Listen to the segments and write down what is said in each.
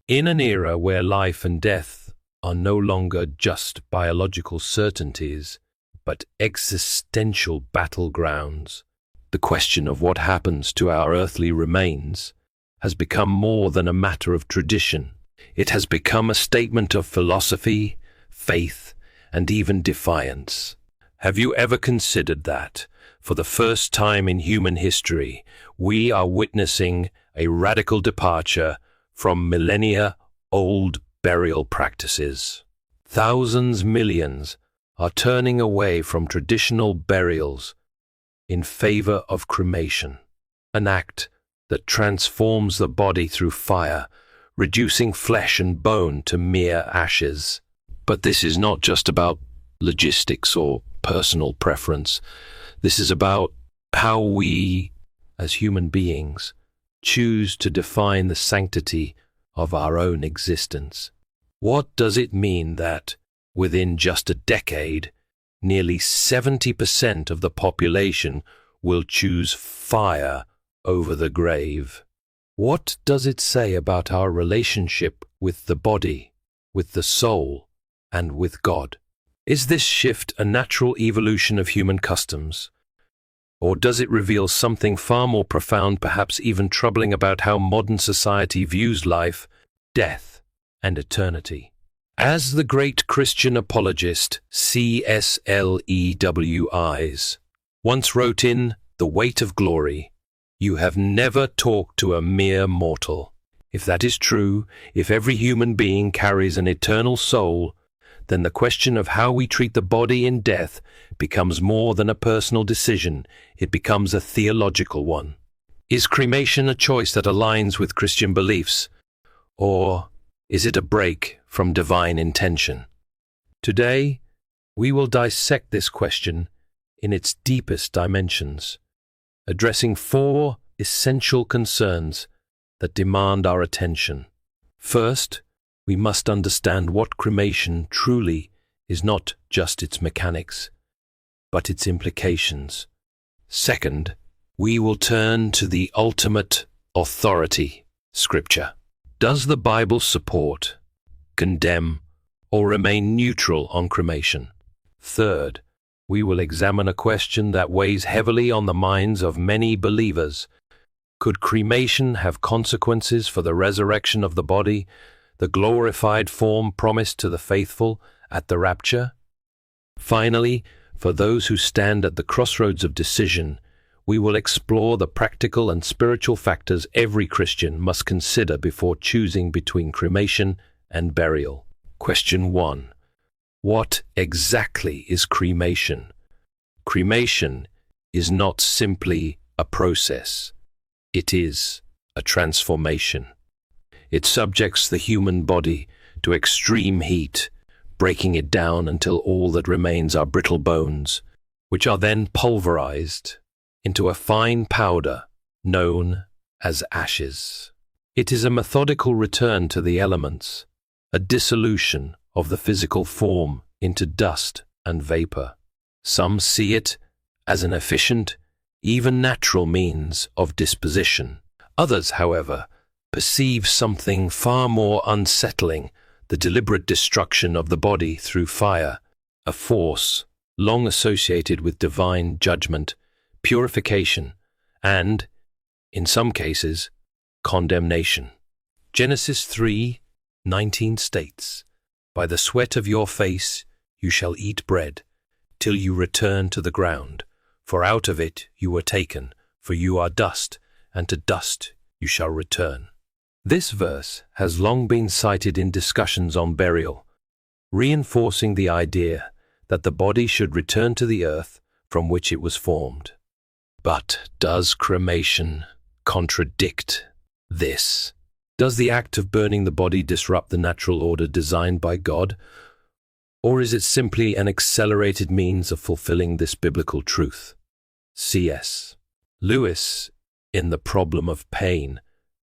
In an era where life and death are no longer just biological certainties, but existential battlegrounds, the question of what happens to our earthly remains has become more than a matter of tradition. It has become a statement of philosophy, faith, and even defiance. Have you ever considered that, for the first time in human history, we are witnessing a radical departure from millennia-old burial practices? Thousands, millions are turning away from traditional burials in favor of cremation, an act that transforms the body through fire, reducing flesh and bone to mere ashes. But this is not just about logistics or personal preference. This is about how we, as human beings, choose to define the sanctity of our own existence. What does it mean that, within just a decade, nearly 70% of the population will choose fire over the grave? What does it say about our relationship with the body, with the soul, and with God? Is this shift a natural evolution of human customs? Or does it reveal something far more profound, perhaps even troubling, about how modern society views life, death, and eternity? As the great Christian apologist C.S. Lewis once wrote in The Weight of Glory, "You have never talked to a mere mortal." If that is true, if every human being carries an eternal soul, then the question of how we treat the body in death becomes more than a personal decision. It becomes a theological one. Is cremation a choice that aligns with Christian beliefs, or is it a break from divine intention? Today, we will dissect this question in its deepest dimensions, addressing 4 essential concerns that demand our attention. First, we must understand what cremation truly is, not just its mechanics, but its implications. Second, we will turn to the ultimate authority, Scripture. Does the Bible support, condemn, or remain neutral on cremation? Third, we will examine a question that weighs heavily on the minds of many believers. Could cremation have consequences for the resurrection of the body, the glorified form promised to the faithful at the rapture? Finally, for those who stand at the crossroads of decision, we will explore the practical and spiritual factors every Christian must consider before choosing between cremation and burial. Question 1. What exactly is cremation? Cremation is not simply a process. It is a transformation. It subjects the human body to extreme heat, breaking it down until all that remains are brittle bones, which are then pulverized into a fine powder known as ashes. It is a methodical return to the elements, a dissolution of the physical form into dust and vapor. Some see it as an efficient, even natural means of disposition. Others, however, perceive something far more unsettling: the deliberate destruction of the body through fire, a force long associated with divine judgment, purification, and, in some cases, condemnation. Genesis 3:19 states, "By the sweat of your face you shall eat bread, till you return to the ground, for out of it you were taken, for you are dust, and to dust you shall return." This verse has long been cited in discussions on burial, reinforcing the idea that the body should return to the earth from which it was formed. But does cremation contradict this? Does the act of burning the body disrupt the natural order designed by God? Or is it simply an accelerated means of fulfilling this biblical truth? C.S. Lewis, in The Problem of Pain,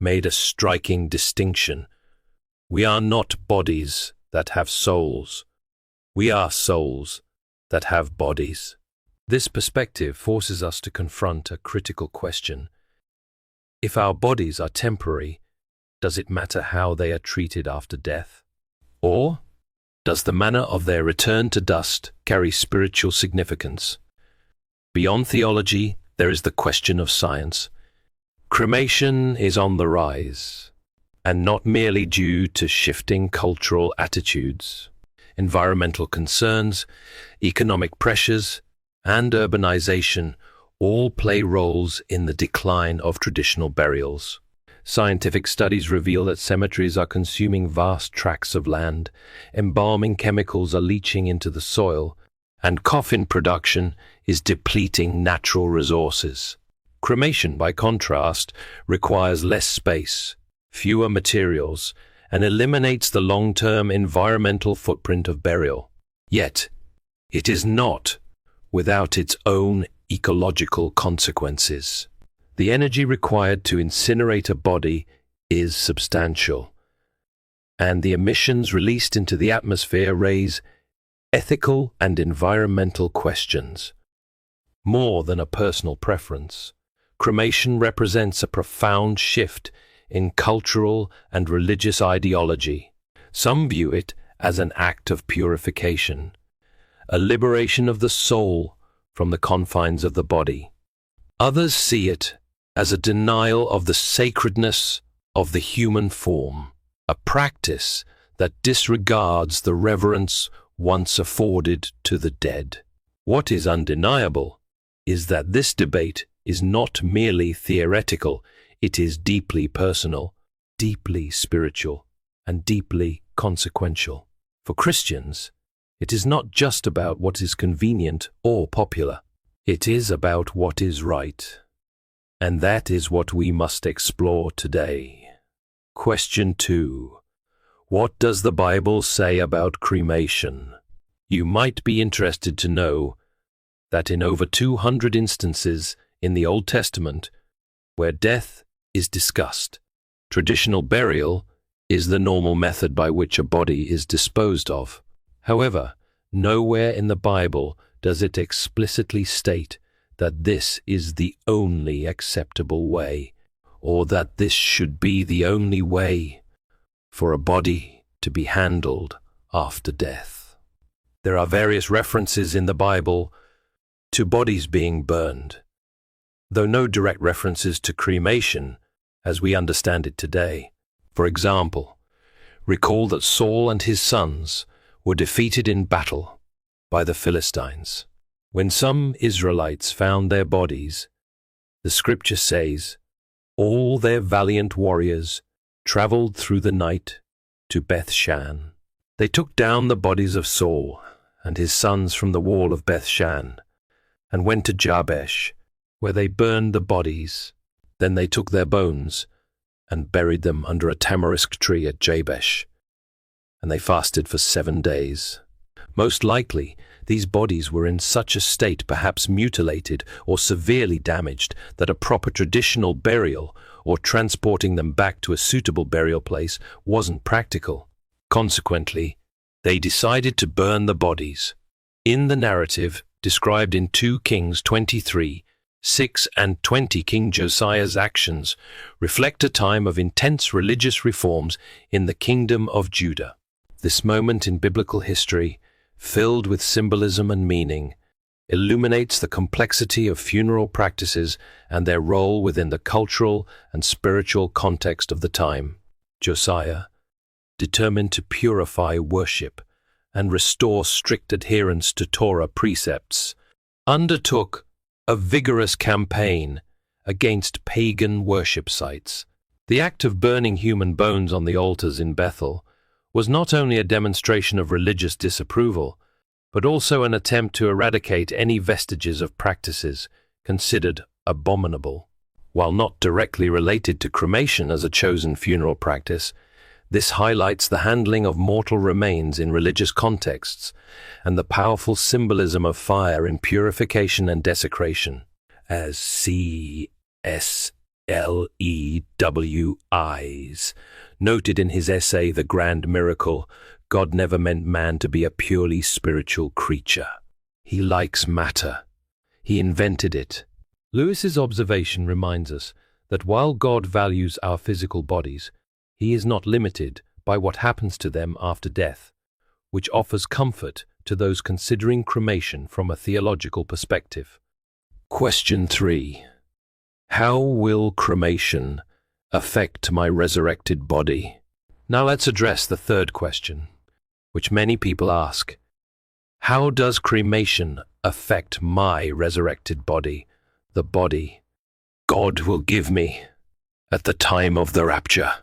made a striking distinction. We are not bodies that have souls. We are souls that have bodies. This perspective forces us to confront a critical question. If our bodies are temporary, Does it matter how they are treated after death? Or does the manner of their return to dust carry spiritual significance? Beyond theology, there is the question of science. Cremation is on the rise, and not merely due to shifting cultural attitudes. Environmental concerns, economic pressures, and urbanization all play roles in the decline of traditional burials. Scientific studies reveal that cemeteries are consuming vast tracts of land, embalming chemicals are leaching into the soil, and coffin production is depleting natural resources. Cremation, by contrast, requires less space, fewer materials, and eliminates the long-term environmental footprint of burial. Yet, it is not without its own ecological consequences. The energy required to incinerate a body is substantial, and the emissions released into the atmosphere raise ethical and environmental questions. More than a personal preference, cremation represents a profound shift in cultural and religious ideology. Some view it as an act of purification, a liberation of the soul from the confines of the body. Others see it as a denial of the sacredness of the human form, a practice that disregards the reverence once afforded to the dead. What is undeniable is that this debate is not merely theoretical, it is deeply personal, deeply spiritual, and deeply consequential. For Christians, it is not just about what is convenient or popular. It is about what is right. And that is what we must explore today. Question 2. What does the Bible say about cremation? You might be interested to know that in over 200 instances in the Old Testament, where death is discussed, traditional burial is the normal method by which a body is disposed of. However, nowhere in the Bible does it explicitly state that this is the only acceptable way, or that this should be the only way for a body to be handled after death. There are various references in the Bible to bodies being burned, though no direct references to cremation as we understand it today. For example, recall that Saul and his sons were defeated in battle by the Philistines. When some Israelites found their bodies, the scripture says, all their valiant warriors traveled through the night to Beth-shan. They took down the bodies of Saul and his sons from the wall of Beth-shan and went to Jabesh, where they burned the bodies. Then they took their bones and buried them under a tamarisk tree at Jabesh, and they fasted for 7 days. Most likely, these bodies were in such a state, perhaps mutilated or severely damaged, that a proper traditional burial or transporting them back to a suitable burial place wasn't practical. Consequently, they decided to burn the bodies. In the narrative described in 2 Kings 23, 6 and 20, King Josiah's actions reflect a time of intense religious reforms in the kingdom of Judah. This moment in biblical history, filled with symbolism and meaning, illuminates the complexity of funeral practices and their role within the cultural and spiritual context of the time. Josiah, determined to purify worship and restore strict adherence to Torah precepts, undertook a vigorous campaign against pagan worship sites. The act of burning human bones on the altars in Bethel was not only a demonstration of religious disapproval, but also an attempt to eradicate any vestiges of practices considered abominable. While not directly related to cremation as a chosen funeral practice, this highlights the handling of mortal remains in religious contexts and the powerful symbolism of fire in purification and desecration. As C.S. Lewis noted in his essay The Grand Miracle, God never meant man to be a purely spiritual creature. He likes matter. He invented it. Lewis's observation reminds us that while God values our physical bodies, He is not limited by what happens to them after death, which offers comfort to those considering cremation from a theological perspective. Question 3. How will cremation affect my resurrected body? Now let's address the third question, which many people ask. How does cremation affect my resurrected body, the body God will give me at the time of the rapture?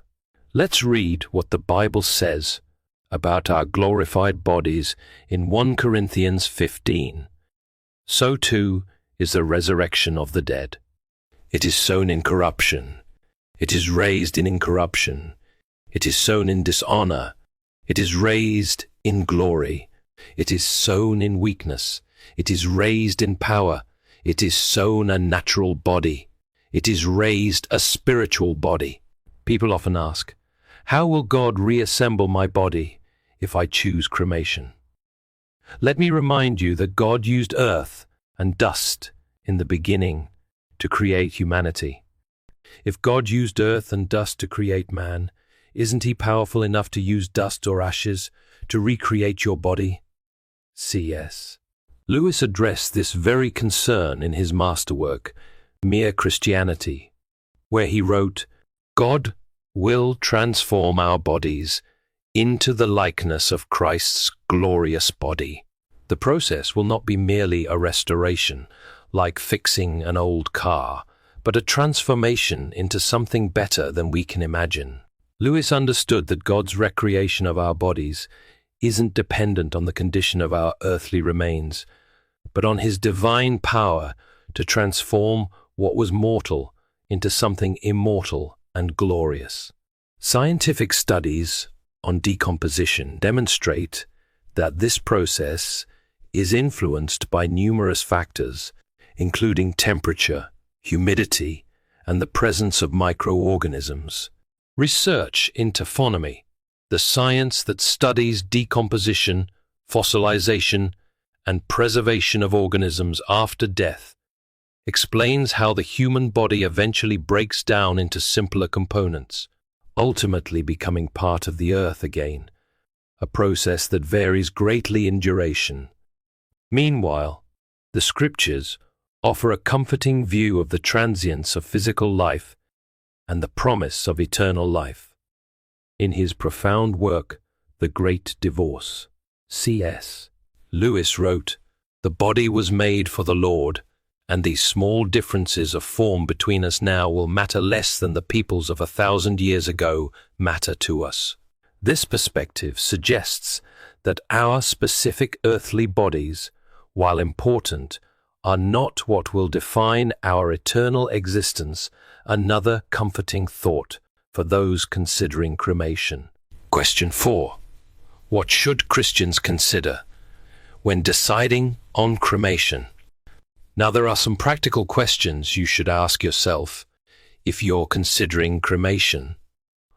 Let's read what the Bible says about our glorified bodies in 1 Corinthians 15. So too is the resurrection of the dead. It is sown in corruption. It is raised in incorruption. It is sown in dishonor. It is raised in glory. It is sown in weakness. It is raised in power. It is sown a natural body. It is raised a spiritual body. People often ask, how will God reassemble my body if I choose cremation? Let me remind you that God used earth and dust in the beginning to create humanity. If God used earth and dust to create man, isn't he powerful enough to use dust or ashes to recreate your body? C.S. Lewis addressed this very concern in his masterwork, Mere Christianity, where he wrote, God will transform our bodies into the likeness of Christ's glorious body. The process will not be merely a restoration, like fixing an old car, but a transformation into something better than we can imagine. Lewis understood that God's recreation of our bodies isn't dependent on the condition of our earthly remains, but on his divine power to transform what was mortal into something immortal and glorious. Scientific studies on decomposition demonstrate that this process is influenced by numerous factors, including temperature, humidity, and the presence of microorganisms. Research into taphonomy, the science that studies decomposition, fossilization, and preservation of organisms after death, explains how the human body eventually breaks down into simpler components, ultimately becoming part of the earth again, a process that varies greatly in duration. Meanwhile, the scriptures offer a comforting view of the transience of physical life and the promise of eternal life. In his profound work, The Great Divorce, C.S. Lewis wrote, "The body was made for the Lord, and these small differences of form between us now will matter less than the peoples of 1,000 years ago matter to us." This perspective suggests that our specific earthly bodies, while important, are not what will define our eternal existence, another comforting thought for those considering cremation. Question 4. What should Christians consider when deciding on cremation? Now, there are some practical questions you should ask yourself if you're considering cremation,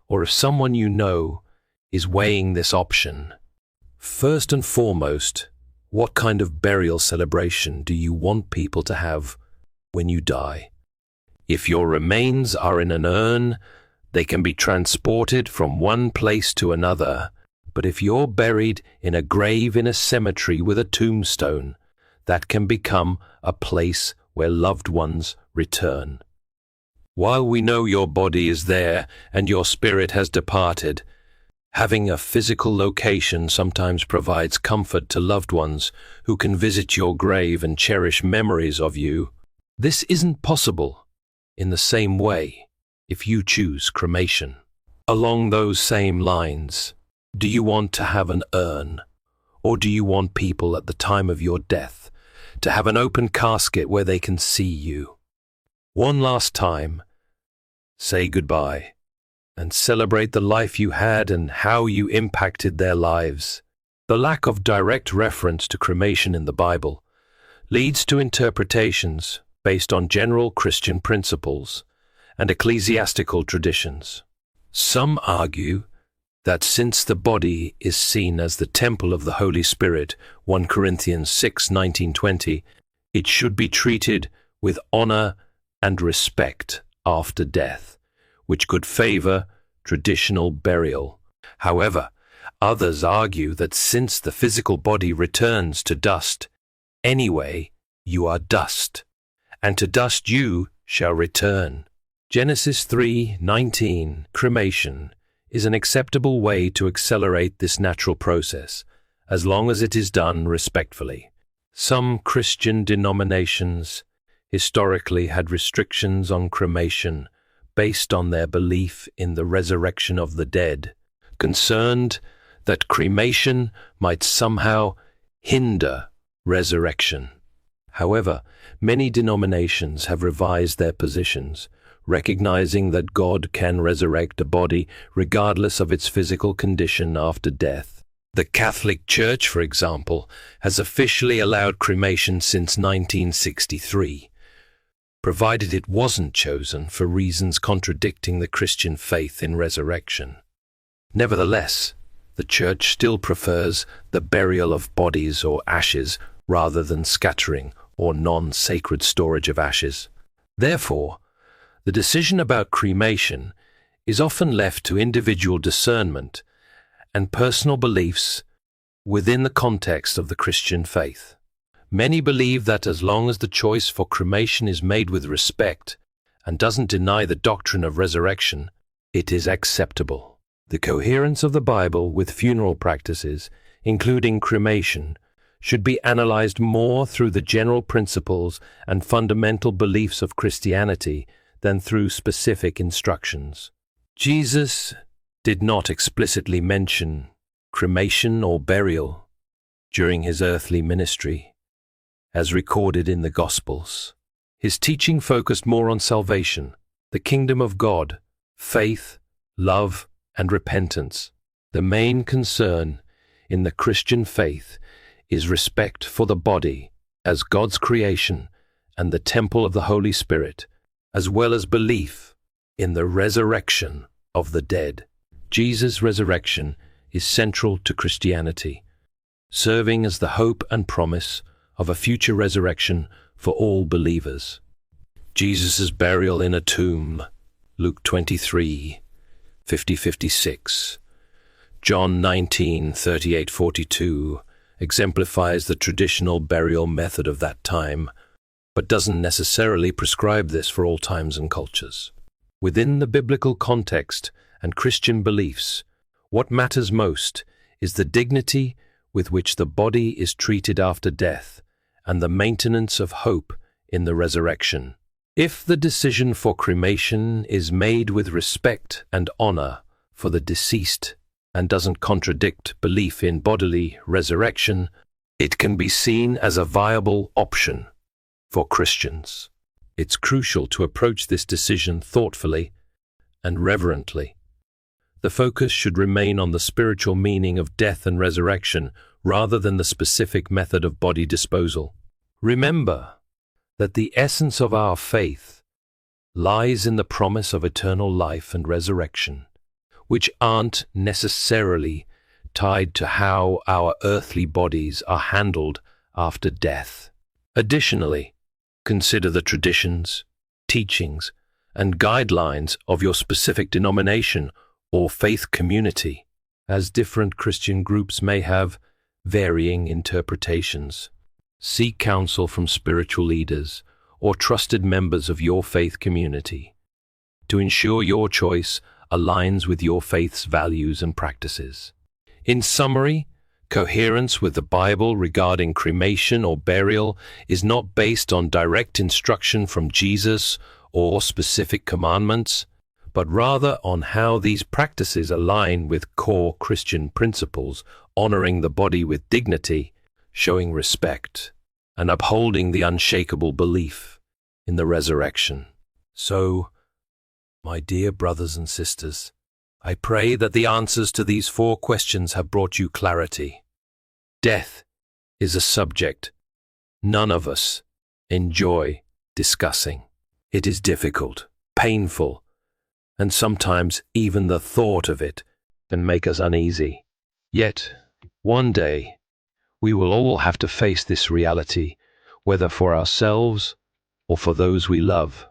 or if someone you know is weighing this option. First and foremost, what kind of burial celebration do you want people to have when you die? If your remains are in an urn, they can be transported from one place to another, but if you're buried in a grave in a cemetery with a tombstone, that can become a place where loved ones return. While we know your body is there and your spirit has departed, having a physical location sometimes provides comfort to loved ones who can visit your grave and cherish memories of you. This isn't possible in the same way if you choose cremation. Along those same lines, do you want to have an urn, or do you want people at the time of your death to have an open casket where they can see you? One last time, say goodbye and celebrate the life you had and how you impacted their lives. The lack of direct reference to cremation in the Bible leads to interpretations based on general Christian principles and ecclesiastical traditions. Some argue that since the body is seen as the temple of the Holy Spirit, 1 Corinthians 6:19-20, it should be treated with honor and respect after death, which could favor traditional burial. However, others argue that since the physical body returns to dust, anyway, you are dust, and to dust you shall return. Genesis 3:19, cremation, is an acceptable way to accelerate this natural process, as long as it is done respectfully. Some Christian denominations historically had restrictions on cremation based on their belief in the resurrection of the dead, concerned that cremation might somehow hinder resurrection. However, many denominations have revised their positions, recognizing that God can resurrect a body regardless of its physical condition after death. The Catholic Church, for example, has officially allowed cremation since 1963, provided it wasn't chosen for reasons contradicting the Christian faith in resurrection. Nevertheless, the Church still prefers the burial of bodies or ashes rather than scattering or non-sacred storage of ashes. Therefore, the decision about cremation is often left to individual discernment and personal beliefs within the context of the Christian faith. Many believe that as long as the choice for cremation is made with respect and doesn't deny the doctrine of resurrection, it is acceptable. The coherence of the Bible with funeral practices, including cremation, should be analyzed more through the general principles and fundamental beliefs of Christianity than through specific instructions. Jesus did not explicitly mention cremation or burial during his earthly ministry, as recorded in the Gospels. His teaching focused more on salvation, the kingdom of God, faith, love, and repentance. The main concern in the Christian faith is respect for the body as God's creation and the temple of the Holy Spirit, as well as belief in the resurrection of the dead. Jesus' resurrection is central to Christianity, serving as the hope and promise of a future resurrection for all believers. Jesus' burial in a tomb, Luke 23:50-56. John 19:38-42 exemplifies the traditional burial method of that time, but doesn't necessarily prescribe this for all times and cultures. Within the biblical context and Christian beliefs, what matters most is the dignity with which the body is treated after death and the maintenance of hope in the resurrection. If the decision for cremation is made with respect and honor for the deceased and doesn't contradict belief in bodily resurrection, it can be seen as a viable option for Christians. It's crucial to approach this decision thoughtfully and reverently. The focus should remain on the spiritual meaning of death and resurrection rather than the specific method of body disposal. Remember that the essence of our faith lies in the promise of eternal life and resurrection, which aren't necessarily tied to how our earthly bodies are handled after death. Additionally, consider the traditions, teachings, and guidelines of your specific denomination or faith community, as different Christian groups may have varying interpretations. Seek counsel from spiritual leaders or trusted members of your faith community to ensure your choice aligns with your faith's values and practices. In summary, coherence with the Bible regarding cremation or burial is not based on direct instruction from Jesus or specific commandments, but rather on how these practices align with core Christian principles, honoring the body with dignity, showing respect, and upholding the unshakable belief in the resurrection. So, my dear brothers and sisters, I pray that the answers to these 4 questions have brought you clarity. Death is a subject none of us enjoy discussing. It is difficult, painful, and sometimes even the thought of it can make us uneasy. Yet, one day, we will all have to face this reality, whether for ourselves or for those we love.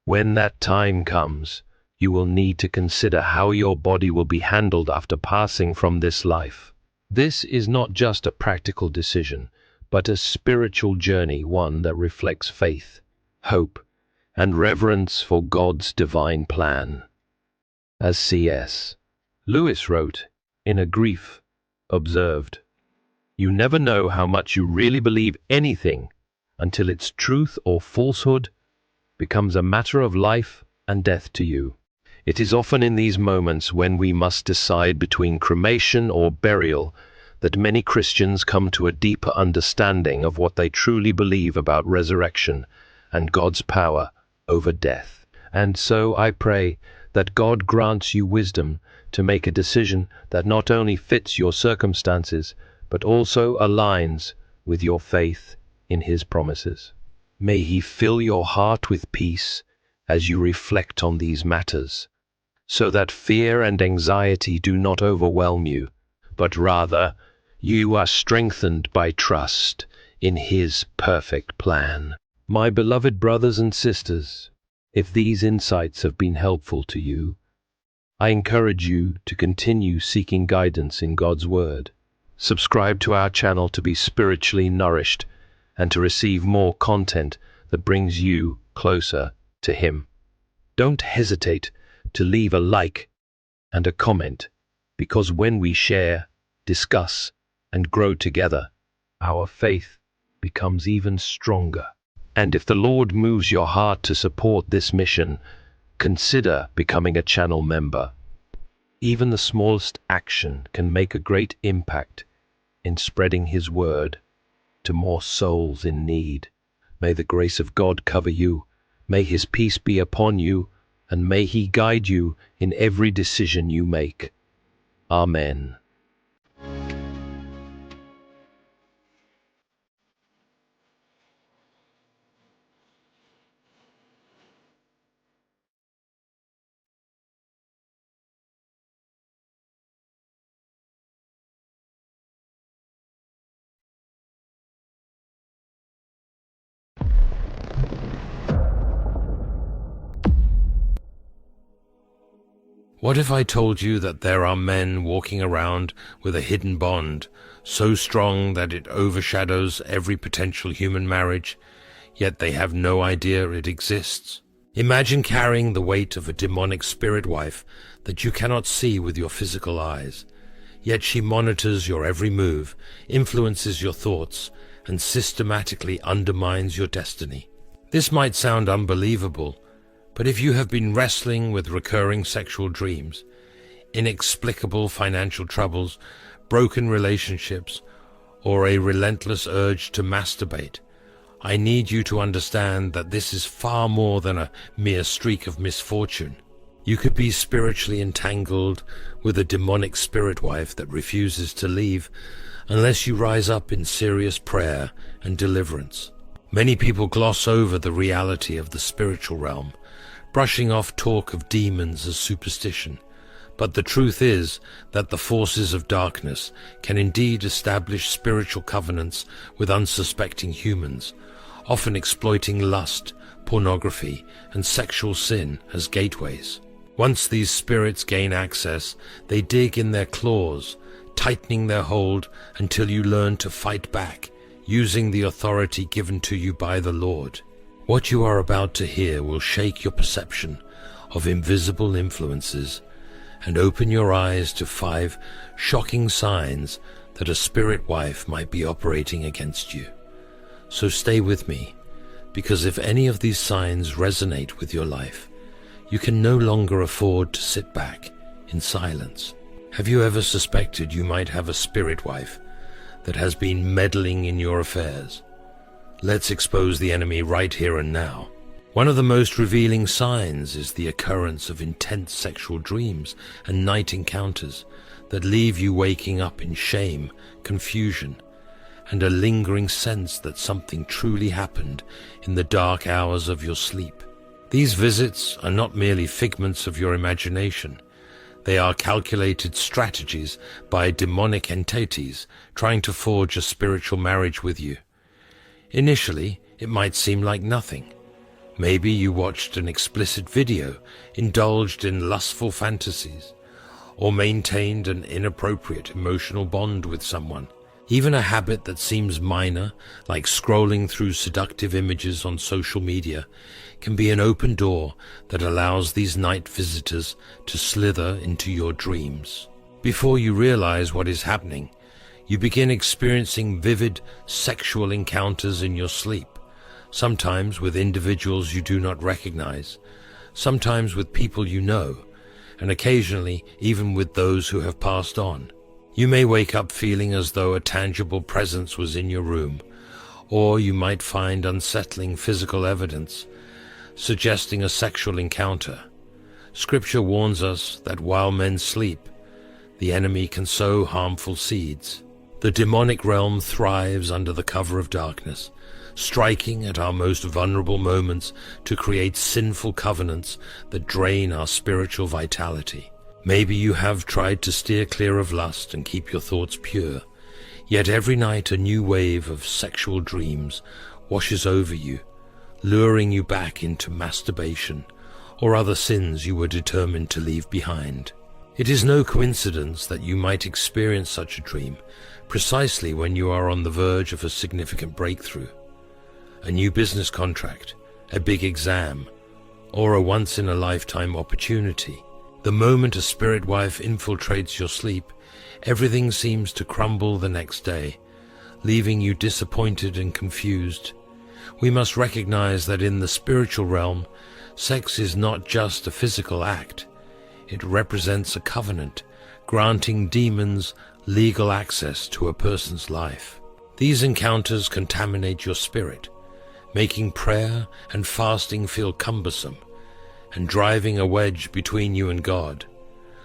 When that time comes, you will need to consider how your body will be handled after passing from this life. This is not just a practical decision, but a spiritual journey, one that reflects faith, hope, and reverence for God's divine plan. As C.S. Lewis wrote, in A Grief Observed, "You never know how much you really believe anything until its truth or falsehood becomes a matter of life and death to you." It is often in these moments when we must decide between cremation or burial that many Christians come to a deeper understanding of what they truly believe about resurrection and God's power over death. And so I pray that God grants you wisdom to make a decision that not only fits your circumstances, but also aligns with your faith in His promises. May He fill your heart with peace as you reflect on these matters, so that fear and anxiety do not overwhelm you, but rather you are strengthened by trust in His perfect plan. My beloved brothers and sisters, if these insights have been helpful to you, I encourage you to continue seeking guidance in God's Word. Subscribe to our channel to be spiritually nourished and to receive more content that brings you closer to Him. Don't hesitate to leave a like and a comment, because when we share, discuss, and grow together, our faith becomes even stronger. And if the Lord moves your heart to support this mission, consider becoming a channel member. Even the smallest action can make a great impact in spreading His word to more souls in need. May the grace of God cover you, may His peace be upon you, and may He guide you in every decision you make. Amen. What if I told you that there are men walking around with a hidden bond, so strong that it overshadows every potential human marriage, yet they have no idea it exists? Imagine carrying the weight of a demonic spirit wife that you cannot see with your physical eyes, yet she monitors your every move, influences your thoughts, and systematically undermines your destiny. This might sound unbelievable, but if you have been wrestling with recurring sexual dreams, inexplicable financial troubles, broken relationships, or a relentless urge to masturbate, I need you to understand that this is far more than a mere streak of misfortune. You could be spiritually entangled with a demonic spirit wife that refuses to leave unless you rise up in serious prayer and deliverance. Many people gloss over the reality of the spiritual realm, brushing off talk of demons as superstition. But the truth is that the forces of darkness can indeed establish spiritual covenants with unsuspecting humans, often exploiting lust, pornography, and sexual sin as gateways. Once these spirits gain access, they dig in their claws, tightening their hold until you learn to fight back, using the authority given to you by the Lord. What you are about to hear will shake your perception of invisible influences and open your eyes to 5 shocking signs that a spirit wife might be operating against you. So stay with me, because if any of these signs resonate with your life, you can no longer afford to sit back in silence. Have you ever suspected you might have a spirit wife that has been meddling in your affairs? Let's expose the enemy right here and now. One of the most revealing signs is the occurrence of intense sexual dreams and night encounters that leave you waking up in shame, confusion, and a lingering sense that something truly happened in the dark hours of your sleep. These visits are not merely figments of your imagination. They are calculated strategies by demonic entities trying to forge a spiritual marriage with you. Initially, it might seem like nothing, Maybe you watched an explicit video, indulged in lustful fantasies, or maintained an inappropriate emotional bond with someone. Even a habit that seems minor, like scrolling through seductive images on social media, can be an open door that allows these night visitors to slither into your dreams. Before you realize what is happening, you begin experiencing vivid sexual encounters in your sleep, sometimes with individuals you do not recognize, sometimes with people you know, and occasionally even with those who have passed on. You may wake up feeling as though a tangible presence was in your room, or you might find unsettling physical evidence suggesting a sexual encounter. Scripture warns us that while men sleep, the enemy can sow harmful seeds. The demonic realm thrives under the cover of darkness, striking at our most vulnerable moments to create sinful covenants that drain our spiritual vitality. Maybe you have tried to steer clear of lust and keep your thoughts pure, yet every night a new wave of sexual dreams washes over you, luring you back into masturbation or other sins you were determined to leave behind. It is no coincidence that you might experience such a dream precisely when you are on the verge of a significant breakthrough, a new business contract, a big exam, or a once-in-a-lifetime opportunity. The moment a spirit wife infiltrates your sleep, everything seems to crumble the next day, leaving you disappointed and confused. We must recognize that in the spiritual realm, sex is not just a physical act. It represents a covenant, granting demons legal access to a person's life. These encounters contaminate your spirit, making prayer and fasting feel cumbersome, and driving a wedge between you and God.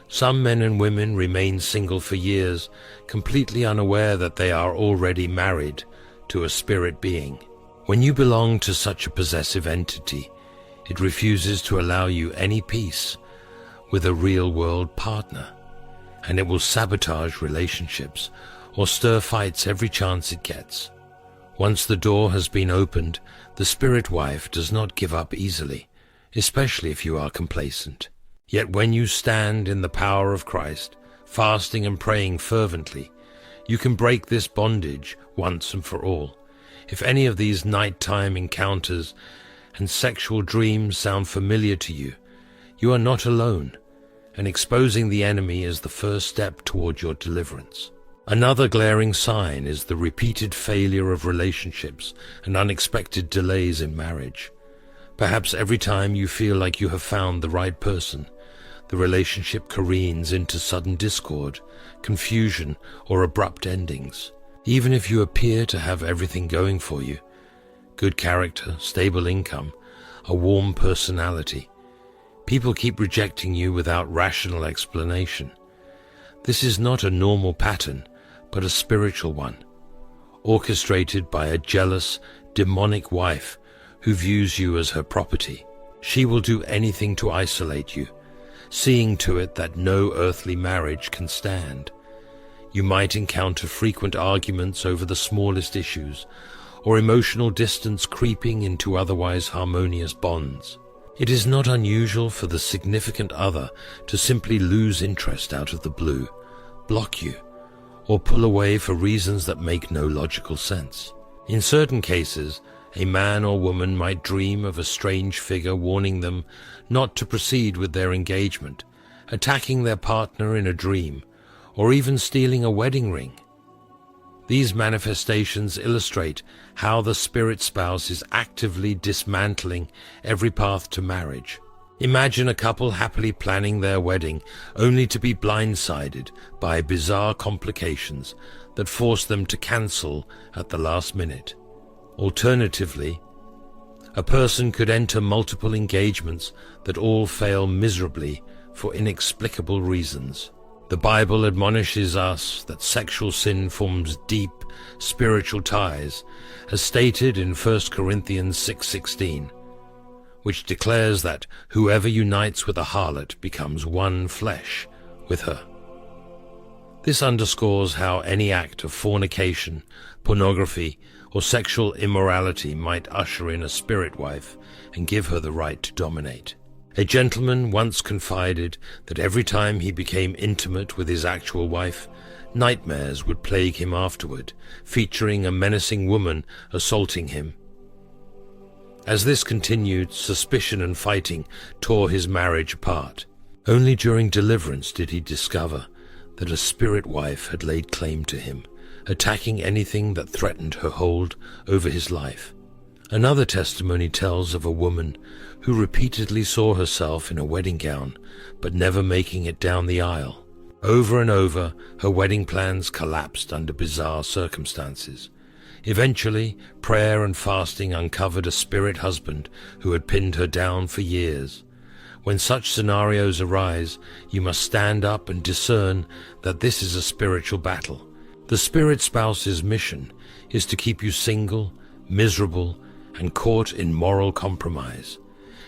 Some men and women remain single for years, completely unaware that they are already married to a spirit being. When you belong to such a possessive entity, it refuses to allow you any peace with a real-world partner, and it will sabotage relationships or stir fights every chance it gets. Once the door has been opened, the spirit wife does not give up easily, especially if you are complacent. Yet when you stand in the power of Christ, fasting and praying fervently, you can break this bondage once and for all. If any of these nighttime encounters and sexual dreams sound familiar to you, you are not alone, and exposing the enemy is the first step toward your deliverance. Another glaring sign is the repeated failure of relationships and unexpected delays in marriage. Perhaps every time you feel like you have found the right person, the relationship careens into sudden discord, confusion, or abrupt endings. Even if you appear to have everything going for you, good character, stable income, a warm personality, people keep rejecting you without rational explanation. This is not a normal pattern, but a spiritual one, orchestrated by a jealous, demonic wife who views you as her property. She will do anything to isolate you, seeing to it that no earthly marriage can stand. You might encounter frequent arguments over the smallest issues, or emotional distance creeping into otherwise harmonious bonds. It is not unusual for the significant other to simply lose interest out of the blue, block you, or pull away for reasons that make no logical sense. In certain cases, a man or woman might dream of a strange figure warning them not to proceed with their engagement, attacking their partner in a dream, or even stealing a wedding ring. These manifestations illustrate how the spirit spouse is actively dismantling every path to marriage. Imagine a couple happily planning their wedding only to be blindsided by bizarre complications that force them to cancel at the last minute. Alternatively, a person could enter multiple engagements that all fail miserably for inexplicable reasons. The Bible admonishes us that sexual sin forms deep spiritual ties, as stated in 1 Corinthians 6:16, which declares that whoever unites with a harlot becomes one flesh with her. This underscores how any act of fornication, pornography, or sexual immorality might usher in a spirit wife and give her the right to dominate. A gentleman once confided that every time he became intimate with his actual wife, nightmares would plague him afterward, featuring a menacing woman assaulting him. As this continued, suspicion and fighting tore his marriage apart. Only during deliverance did he discover that a spirit wife had laid claim to him, attacking anything that threatened her hold over his life. Another testimony tells of a woman who repeatedly saw herself in a wedding gown, but never making it down the aisle. Over and over, her wedding plans collapsed under bizarre circumstances. Eventually, prayer and fasting uncovered a spirit husband who had pinned her down for years. When such scenarios arise, you must stand up and discern that this is a spiritual battle. The spirit spouse's mission is to keep you single, miserable, and caught in moral compromise.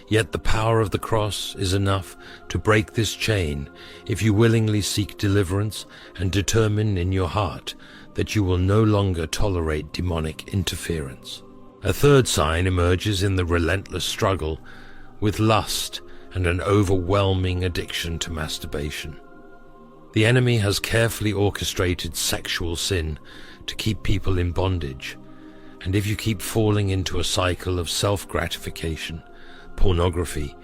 Yet the power of the cross is enough to break this chain if you willingly seek deliverance and determine in your heart that you will no longer tolerate demonic interference. A third sign emerges in the relentless struggle with lust and an overwhelming addiction to masturbation. The enemy has carefully orchestrated sexual sin to keep people in bondage, and if you keep falling into a cycle of self-gratification, pornography,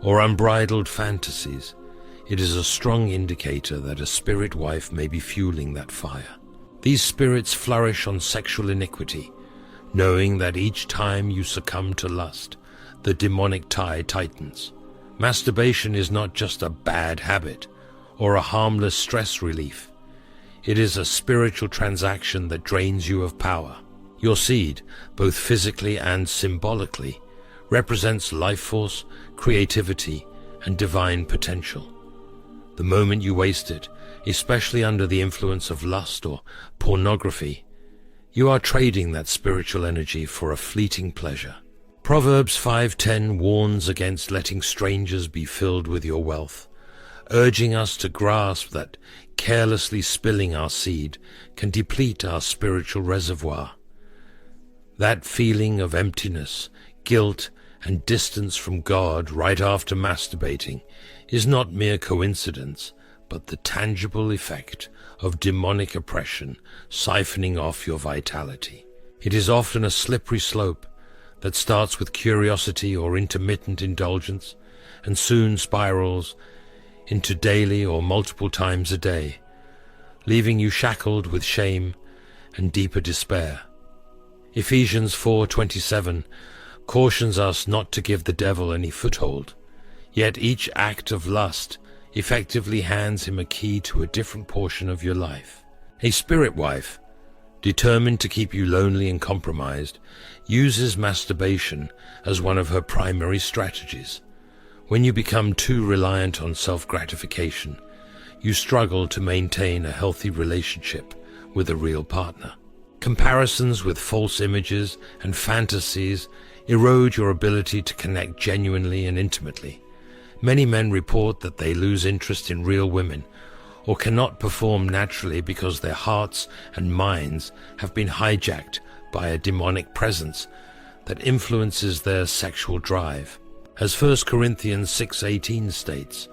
or unbridled fantasies, it is a strong indicator that a spirit wife may be fueling that fire. These spirits flourish on sexual iniquity, knowing that each time you succumb to lust, the demonic tie tightens. Masturbation is not just a bad habit or a harmless stress relief. It is a spiritual transaction that drains you of power. Your seed, both physically and symbolically, represents life force, creativity, and divine potential. The moment you waste it, especially under the influence of lust or pornography, you are trading that spiritual energy for a fleeting pleasure. Proverbs 5:10 warns against letting strangers be filled with your wealth, urging us to grasp that carelessly spilling our seed can deplete our spiritual reservoir. That feeling of emptiness, guilt, and distance from God right after masturbating is not mere coincidence, but the tangible effect of demonic oppression siphoning off your vitality. It is often a slippery slope that starts with curiosity or intermittent indulgence and soon spirals into daily or multiple times a day, leaving you shackled with shame and deeper despair. Ephesians 4:27 cautions us not to give the devil any foothold, yet each act of lust effectively hands him a key to a different portion of your life. A spirit wife, determined to keep you lonely and compromised, uses masturbation as one of her primary strategies. When you become too reliant on self-gratification, you struggle to maintain a healthy relationship with a real partner. Comparisons with false images and fantasies erode your ability to connect genuinely and intimately. Many men report that they lose interest in real women or cannot perform naturally because their hearts and minds have been hijacked by a demonic presence that influences their sexual drive. As 1 Corinthians 6:18 states,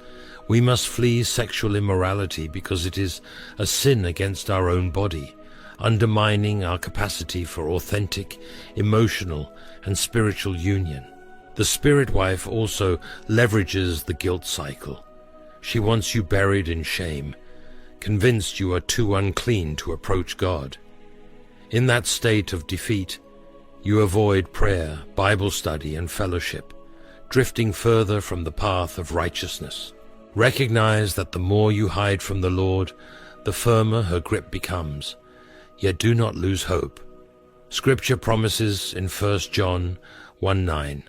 we must flee sexual immorality because it is a sin against our own body, undermining our capacity for authentic, emotional, and spiritual union. The spirit wife also leverages the guilt cycle. She wants you buried in shame, convinced you are too unclean to approach God. In that state of defeat, you avoid prayer, Bible study, and fellowship, drifting further from the path of righteousness. Recognize that the more you hide from the Lord, the firmer her grip becomes, yet do not lose hope. Scripture promises in 1 John 1:9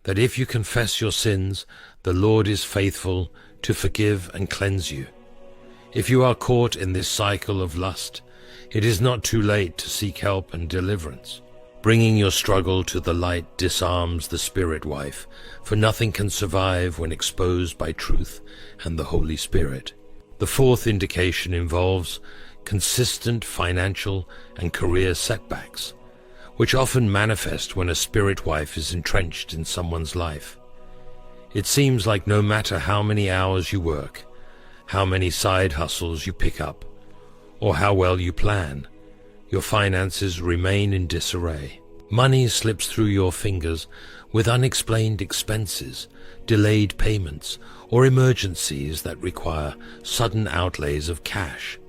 that if you confess your sins, the Lord is faithful to forgive and cleanse you. If you are caught in this cycle of lust, it is not too late to seek help and deliverance. Bringing your struggle to the light disarms the spirit wife, for nothing can survive when exposed by truth and the Holy Spirit. The fourth indication involves consistent financial and career setbacks. which often manifest when a spirit wife is entrenched in someone's life. It seems like no matter how many hours you work, how many side hustles you pick up, or how well you plan, your finances remain in disarray. Money slips through your fingers with unexplained expenses, delayed payments, or emergencies that require sudden outlays of cash.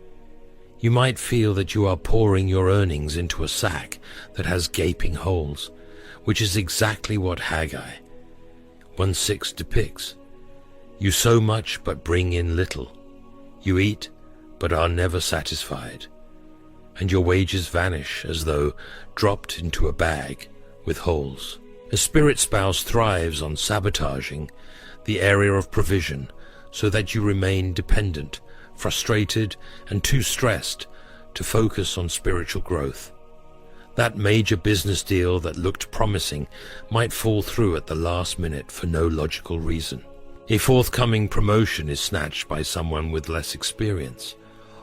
You might feel that you are pouring your earnings into a sack that has gaping holes, which is exactly what Haggai 1:6 depicts. You sow much but bring in little. You eat but are never satisfied, and your wages vanish as though dropped into a bag with holes. A spirit spouse thrives on sabotaging the area of provision so that you remain dependent, frustrated, and too stressed to focus on spiritual growth. That major business deal that looked promising might fall through at the last minute for no logical reason. A forthcoming promotion is snatched by someone with less experience,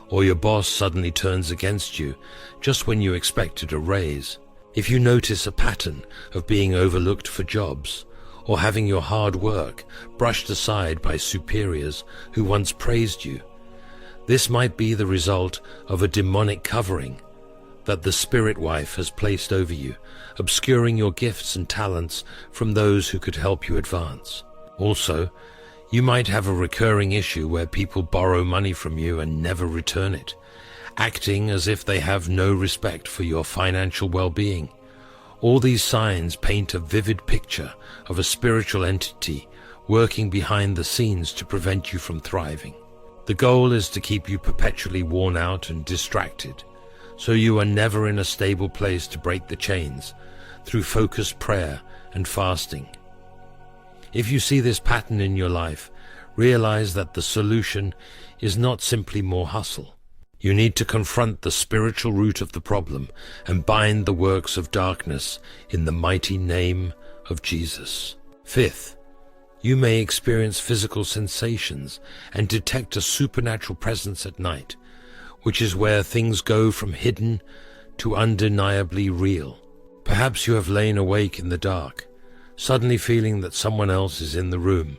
or your boss suddenly turns against you just when you expected a raise. If you notice a pattern of being overlooked for jobs, or having your hard work brushed aside by superiors who once praised you, this might be the result of a demonic covering that the spirit wife has placed over you, obscuring your gifts and talents from those who could help you advance. Also, you might have a recurring issue where people borrow money from you and never return it, acting as if they have no respect for your financial well-being. All these signs paint a vivid picture of a spiritual entity working behind the scenes to prevent you from thriving. The goal is to keep you perpetually worn out and distracted, so you are never in a stable place to break the chains through focused prayer and fasting. If you see this pattern in your life, realize that the solution is not simply more hustle. You need to confront the spiritual root of the problem and bind the works of darkness in the mighty name of Jesus. Fifth, you may experience physical sensations and detect a supernatural presence at night, which is where things go from hidden to undeniably real. Perhaps you have lain awake in the dark, suddenly feeling that someone else is in the room,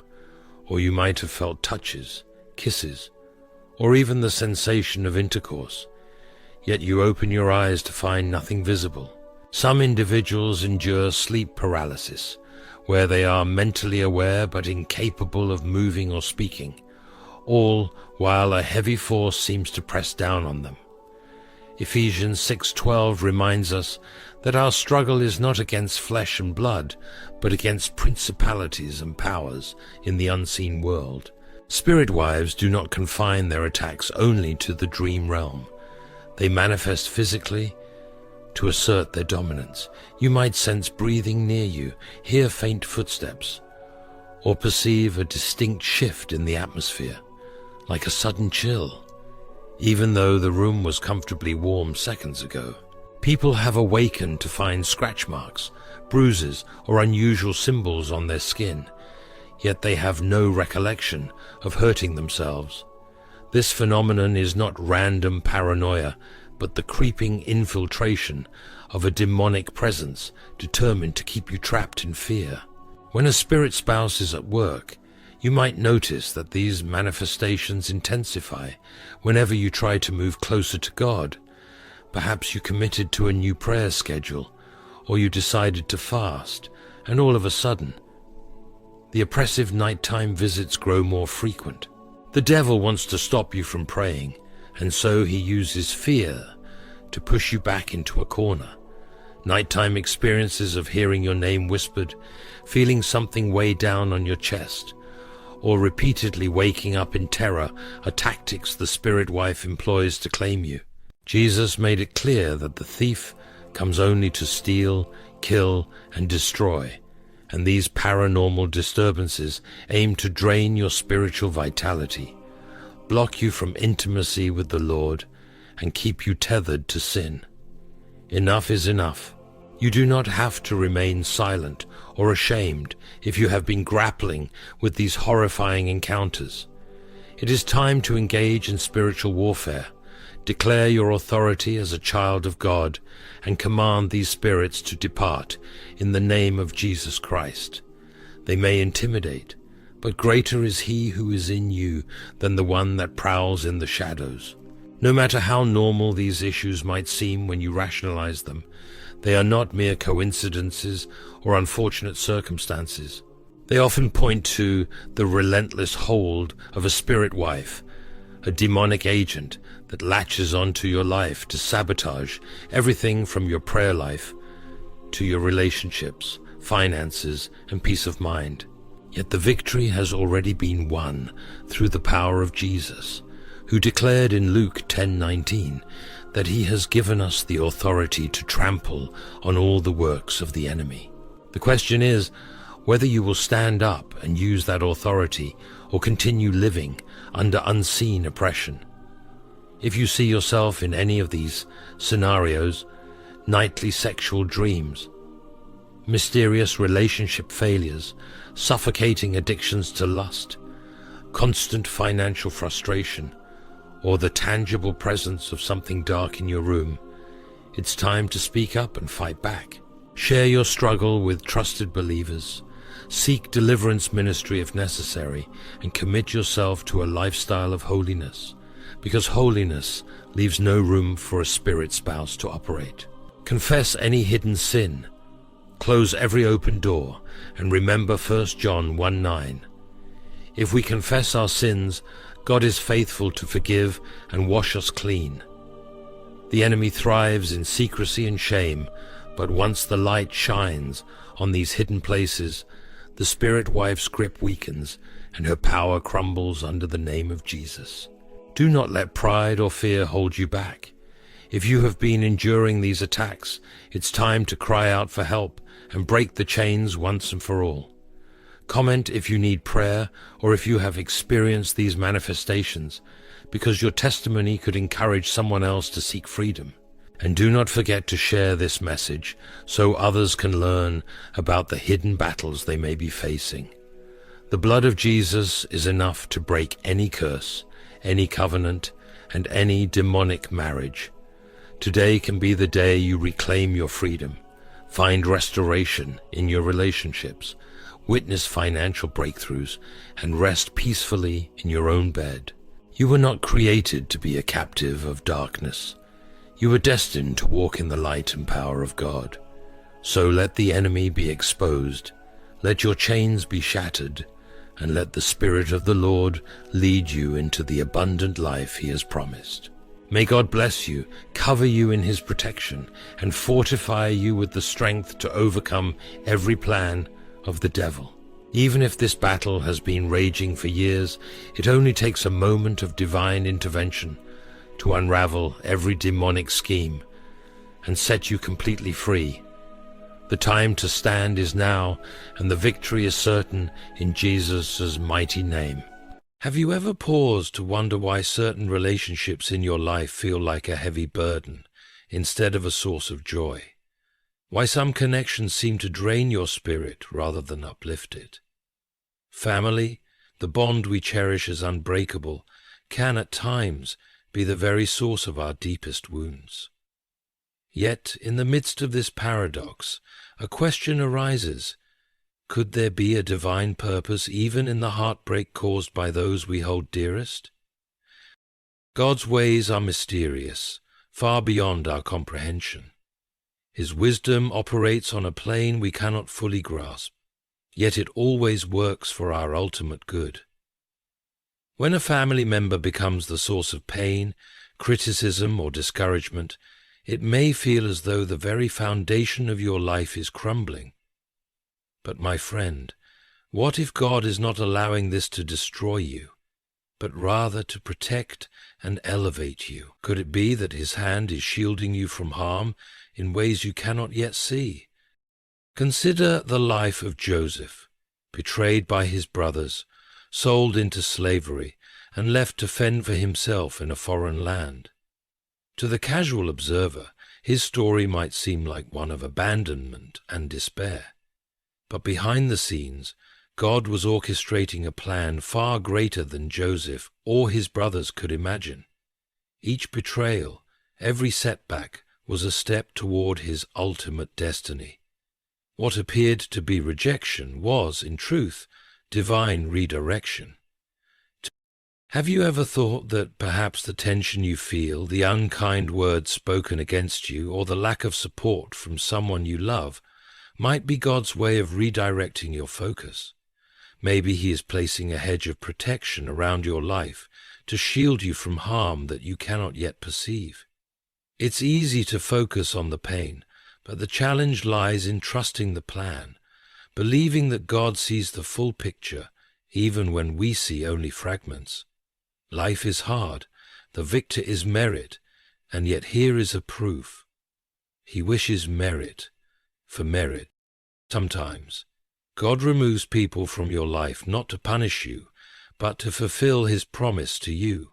or you might have felt touches, kisses, or even the sensation of intercourse, yet you open your eyes to find nothing visible. Some individuals endure sleep paralysis, where they are mentally aware but incapable of moving or speaking, all while a heavy force seems to press down on them. Ephesians 6:12 reminds us that our struggle is not against flesh and blood, but against principalities and powers in the unseen world. Spirit wives do not confine their attacks only to the dream realm. They manifest physically to assert their dominance. You might sense breathing near you, hear faint footsteps, or perceive a distinct shift in the atmosphere, like a sudden chill, even though the room was comfortably warm seconds ago. People have awakened to find scratch marks, bruises, or unusual symbols on their skin, yet they have no recollection of hurting themselves. This phenomenon is not random paranoia, but the creeping infiltration of a demonic presence determined to keep you trapped in fear. When a spirit spouse is at work, you might notice that these manifestations intensify whenever you try to move closer to God. Perhaps you committed to a new prayer schedule, or you decided to fast, and all of a sudden, the oppressive nighttime visits grow more frequent. The devil wants to stop you from praying, and so he uses fear to push you back into a corner. Nighttime experiences of hearing your name whispered, feeling something weigh down on your chest, or repeatedly waking up in terror are tactics the spirit wife employs to claim you. Jesus made it clear that the thief comes only to steal, kill, and destroy, and these paranormal disturbances aim to drain your spiritual vitality, block you from intimacy with the Lord, and keep you tethered to sin. Enough is enough. You do not have to remain silent or ashamed if you have been grappling with these horrifying encounters. It is time to engage in spiritual warfare, Declare your authority as a child of God and command these spirits to depart in the name of Jesus Christ. They may intimidate, but greater is he who is in you than the one that prowls in the shadows. No matter how normal these issues might seem when you rationalize them, they are not mere coincidences or unfortunate circumstances. They often point to the relentless hold of a spirit wife, a demonic agent that latches onto your life to sabotage everything from your prayer life to your relationships, finances, and peace of mind. Yet the victory has already been won through the power of Jesus, who declared in Luke 10:19 that he has given us the authority to trample on all the works of the enemy. The question is whether you will stand up and use that authority or continue living under unseen oppression. If you see yourself in any of these scenarios, nightly sexual dreams, mysterious relationship failures, suffocating addictions to lust, constant financial frustration, or the tangible presence of something dark in your room, it's time to speak up and fight back. Share your struggle with trusted believers, seek deliverance ministry if necessary, and commit yourself to a lifestyle of holiness, because holiness leaves no room for a spirit spouse to operate. Confess any hidden sin, close every open door, and remember 1 John 1:9. If we confess our sins, God is faithful to forgive and wash us clean. The enemy thrives in secrecy and shame, but once the light shines on these hidden places, the spirit wife's grip weakens and her power crumbles under the name of Jesus. Do not let pride or fear hold you back. If you have been enduring these attacks, it's time to cry out for help and break the chains once and for all. Comment if you need prayer or if you have experienced these manifestations, because your testimony could encourage someone else to seek freedom. And do not forget to share this message so others can learn about the hidden battles they may be facing. The blood of Jesus is enough to break any curse, any covenant, and any demonic marriage. Today can be the day you reclaim your freedom, find restoration in your relationships, witness financial breakthroughs, and rest peacefully in your own bed. You were not created to be a captive of darkness. You were destined to walk in the light and power of God. So let the enemy be exposed, let your chains be shattered, and let the Spirit of the Lord lead you into the abundant life he has promised. May God bless you, cover you in his protection, and fortify you with the strength to overcome every plan of the devil. Even if this battle has been raging for years, it only takes a moment of divine intervention to unravel every demonic scheme and set you completely free. The time to stand is now, and the victory is certain in Jesus' mighty name. Have you ever paused to wonder why certain relationships in your life feel like a heavy burden instead of a source of joy? Why some connections seem to drain your spirit rather than uplift it? Family, the bond we cherish as unbreakable, can at times be the very source of our deepest wounds. Yet, in the midst of this paradox, a question arises. Could there be a divine purpose even in the heartbreak caused by those we hold dearest? God's ways are mysterious, far beyond our comprehension. His wisdom operates on a plane we cannot fully grasp, yet it always works for our ultimate good. When a family member becomes the source of pain, criticism, or discouragement, it may feel as though the very foundation of your life is crumbling. But my friend, what if God is not allowing this to destroy you, but rather to protect and elevate you? Could it be that his hand is shielding you from harm in ways you cannot yet see? Consider the life of Joseph, betrayed by his brothers, sold into slavery, and left to fend for himself in a foreign land. To the casual observer, his story might seem like one of abandonment and despair. But behind the scenes, God was orchestrating a plan far greater than Joseph or his brothers could imagine. Each betrayal, every setback, was a step toward his ultimate destiny. What appeared to be rejection was, in truth, divine redirection. Have you ever thought that perhaps the tension you feel, the unkind words spoken against you, or the lack of support from someone you love might be God's way of redirecting your focus? Maybe He is placing a hedge of protection around your life to shield you from harm that you cannot yet perceive. It's easy to focus on the pain, but the challenge lies in trusting the plan, believing that God sees the full picture, even when we see only fragments. Life is hard, the victor is merit, and yet here is a proof. He wishes merit for merit. Sometimes, God removes people from your life not to punish you, but to fulfill His promise to you.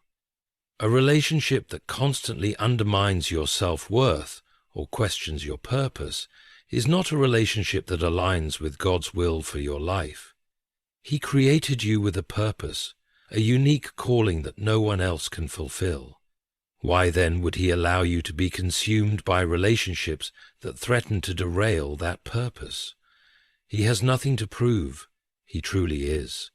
A relationship that constantly undermines your self-worth or questions your purpose is not a relationship that aligns with God's will for your life. He created you with a purpose, a unique calling that no one else can fulfill. Why then would He allow you to be consumed by relationships that threaten to derail that purpose? He has nothing to prove. He truly is.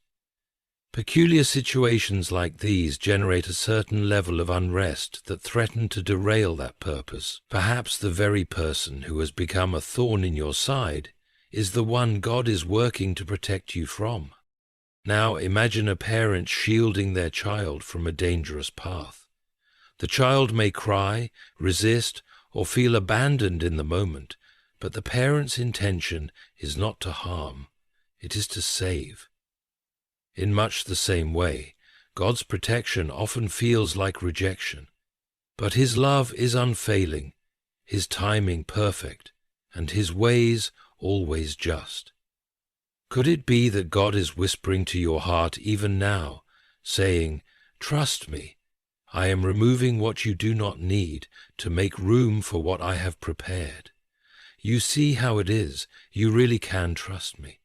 Peculiar situations like these generate a certain level of unrest that threaten to derail that purpose. Perhaps the very person who has become a thorn in your side is the one God is working to protect you from. Now imagine a parent shielding their child from a dangerous path. The child may cry, resist, or feel abandoned in the moment, but the parent's intention is not to harm, it is to save. In much the same way, God's protection often feels like rejection, but His love is unfailing, His timing perfect, and His ways always just. Could it be that God is whispering to your heart even now, saying, "Trust me, I am removing what you do not need to make room for what I have prepared. You see how it is, you really can trust me."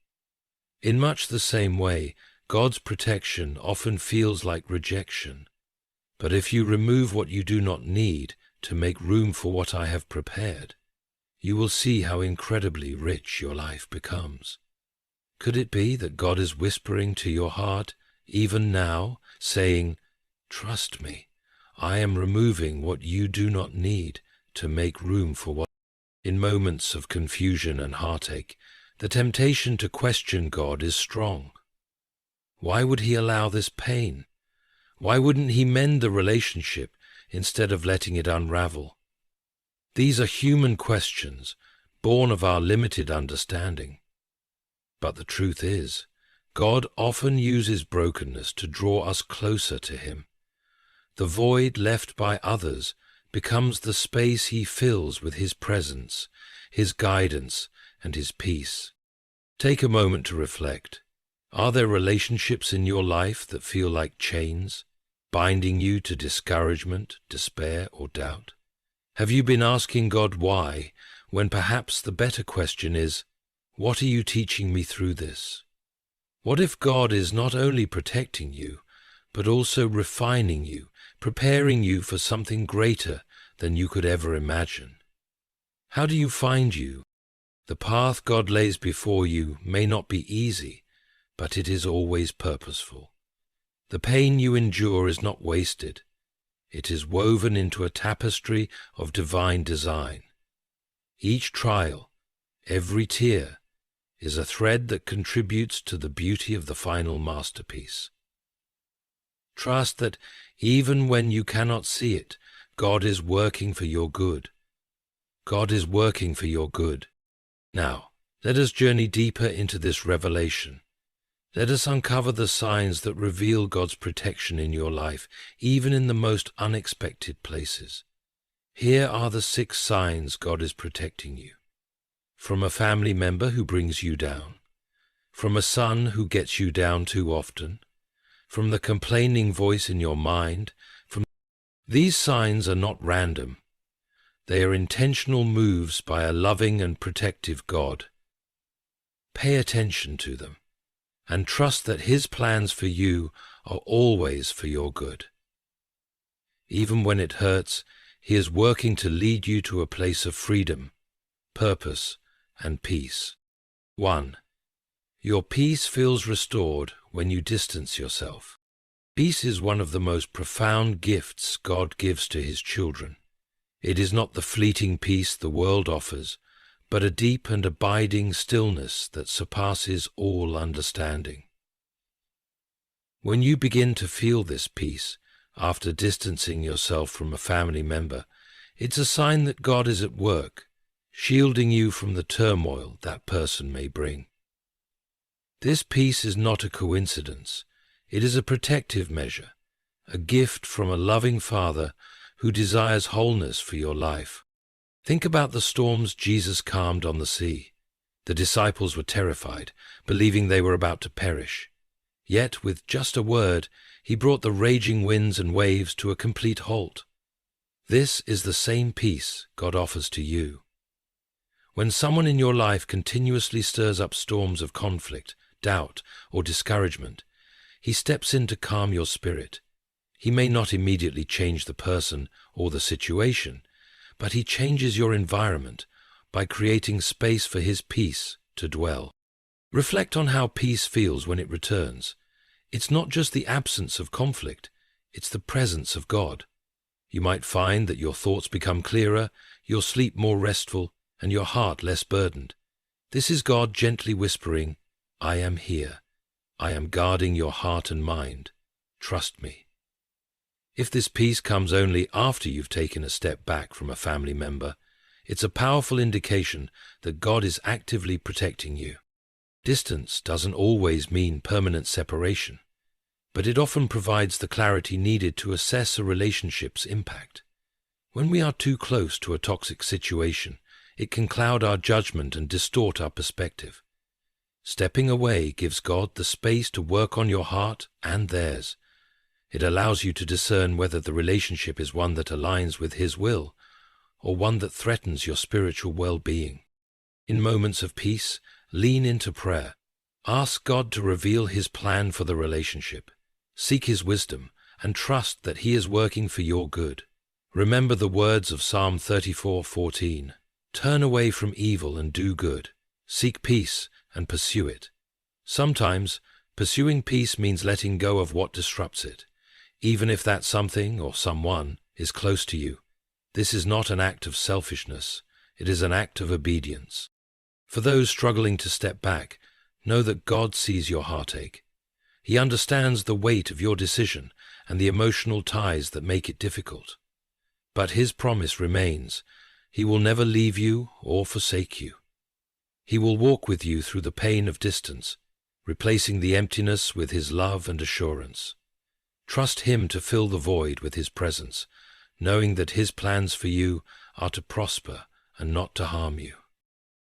In much the same way, God's protection often feels like rejection. But if you remove what you do not need to make room for what I have prepared, you will see how incredibly rich your life becomes. Could it be that God is whispering to your heart, even now, saying, "Trust me, I am removing what you do not need to make room for what..." In moments of confusion and heartache, the temptation to question God is strong. Why would He allow this pain? Why wouldn't He mend the relationship instead of letting it unravel? These are human questions, born of our limited understanding. But the truth is, God often uses brokenness to draw us closer to Him. The void left by others becomes the space He fills with His presence, His guidance, and His peace. Take a moment to reflect. Are there relationships in your life that feel like chains, binding you to discouragement, despair, or doubt? Have you been asking God why, when perhaps the better question is, "What are you teaching me through this?" What if God is not only protecting you, but also refining you, preparing you for something greater than you could ever imagine? How do you find you? The path God lays before you may not be easy, but it is always purposeful. The pain you endure is not wasted. It is woven into a tapestry of divine design. Each trial, every tear, is a thread that contributes to the beauty of the final masterpiece. Trust that even when you cannot see it, God is working for your good. God is working for your good. Now, let us journey deeper into this revelation. Let us uncover the signs that reveal God's protection in your life, even in the most unexpected places. Here are the 6 signs God is protecting you. From a family member who brings you down, from a son who gets you down too often, from the complaining voice in your mind. These signs are not random. They are intentional moves by a loving and protective God. Pay attention to them, and trust that His plans for you are always for your good. Even when it hurts, He is working to lead you to a place of freedom, purpose, and peace. 1. Your peace feels restored when you distance yourself. Peace is one of the most profound gifts God gives to His children. It is not the fleeting peace the world offers, but a deep and abiding stillness that surpasses all understanding. When you begin to feel this peace, after distancing yourself from a family member, it's a sign that God is at work, shielding you from the turmoil that person may bring. This peace is not a coincidence. It is a protective measure, a gift from a loving Father who desires wholeness for your life. Think about the storms Jesus calmed on the sea. The disciples were terrified, believing they were about to perish. Yet, with just a word, He brought the raging winds and waves to a complete halt. This is the same peace God offers to you. When someone in your life continuously stirs up storms of conflict, doubt, or discouragement, He steps in to calm your spirit. He may not immediately change the person or the situation, but He changes your environment by creating space for His peace to dwell. Reflect on how peace feels when it returns. It's not just the absence of conflict, it's the presence of God. You might find that your thoughts become clearer, your sleep more restful, and your heart less burdened. This is God gently whispering, "I am here. I am guarding your heart and mind. Trust me." If this peace comes only after you've taken a step back from a family member, it's a powerful indication that God is actively protecting you. Distance doesn't always mean permanent separation, but it often provides the clarity needed to assess a relationship's impact. When we are too close to a toxic situation, it can cloud our judgment and distort our perspective. Stepping away gives God the space to work on your heart and theirs. It allows you to discern whether the relationship is one that aligns with His will, or one that threatens your spiritual well-being. In moments of peace, lean into prayer. Ask God to reveal His plan for the relationship. Seek His wisdom, and trust that He is working for your good. Remember the words of Psalm 34:14. Turn away from evil and do good. Seek peace and pursue it. Sometimes, pursuing peace means letting go of what disrupts it, even if that something or someone is close to you. This is not an act of selfishness, it is an act of obedience. For those struggling to step back, know that God sees your heartache. He understands the weight of your decision and the emotional ties that make it difficult. But His promise remains. He will never leave you or forsake you. He will walk with you through the pain of distance, replacing the emptiness with His love and assurance. Trust Him to fill the void with His presence, knowing that His plans for you are to prosper and not to harm you.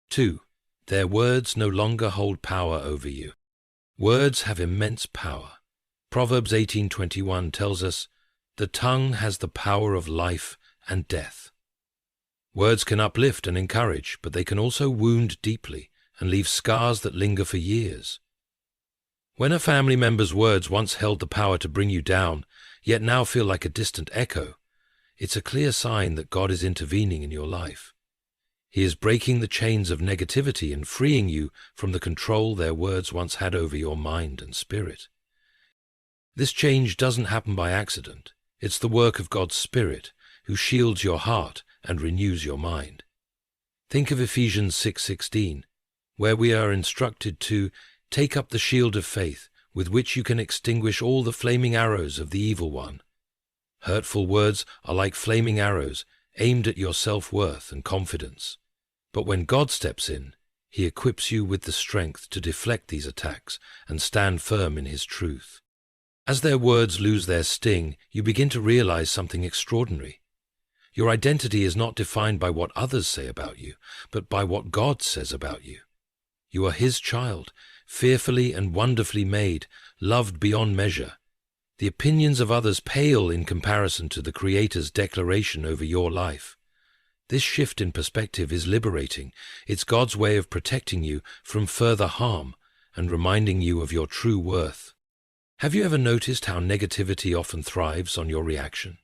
2. Their words no longer hold power over you. Words have immense power. Proverbs 18:21 tells us, "The tongue has the power of life and death." Words can uplift and encourage, but they can also wound deeply and leave scars that linger for years. When a family member's words once held the power to bring you down, yet now feel like a distant echo, it's a clear sign that God is intervening in your life. He is breaking the chains of negativity and freeing you from the control their words once had over your mind and spirit. This change doesn't happen by accident. It's the work of God's Spirit, who shields your heart and renews your mind. Think of Ephesians 6:16, where we are instructed to take up the shield of faith, with which you can extinguish all the flaming arrows of the evil one. Hurtful words are like flaming arrows aimed at your self-worth and confidence. But when God steps in, He equips you with the strength to deflect these attacks and stand firm in His truth. As their words lose their sting, you begin to realize something extraordinary. Your identity is not defined by what others say about you, but by what God says about you. You are His child, fearfully and wonderfully made, loved beyond measure. The opinions of others pale in comparison to the Creator's declaration over your life. This shift in perspective is liberating. It's God's way of protecting you from further harm and reminding you of your true worth. Have you ever noticed how negativity often thrives on your reaction?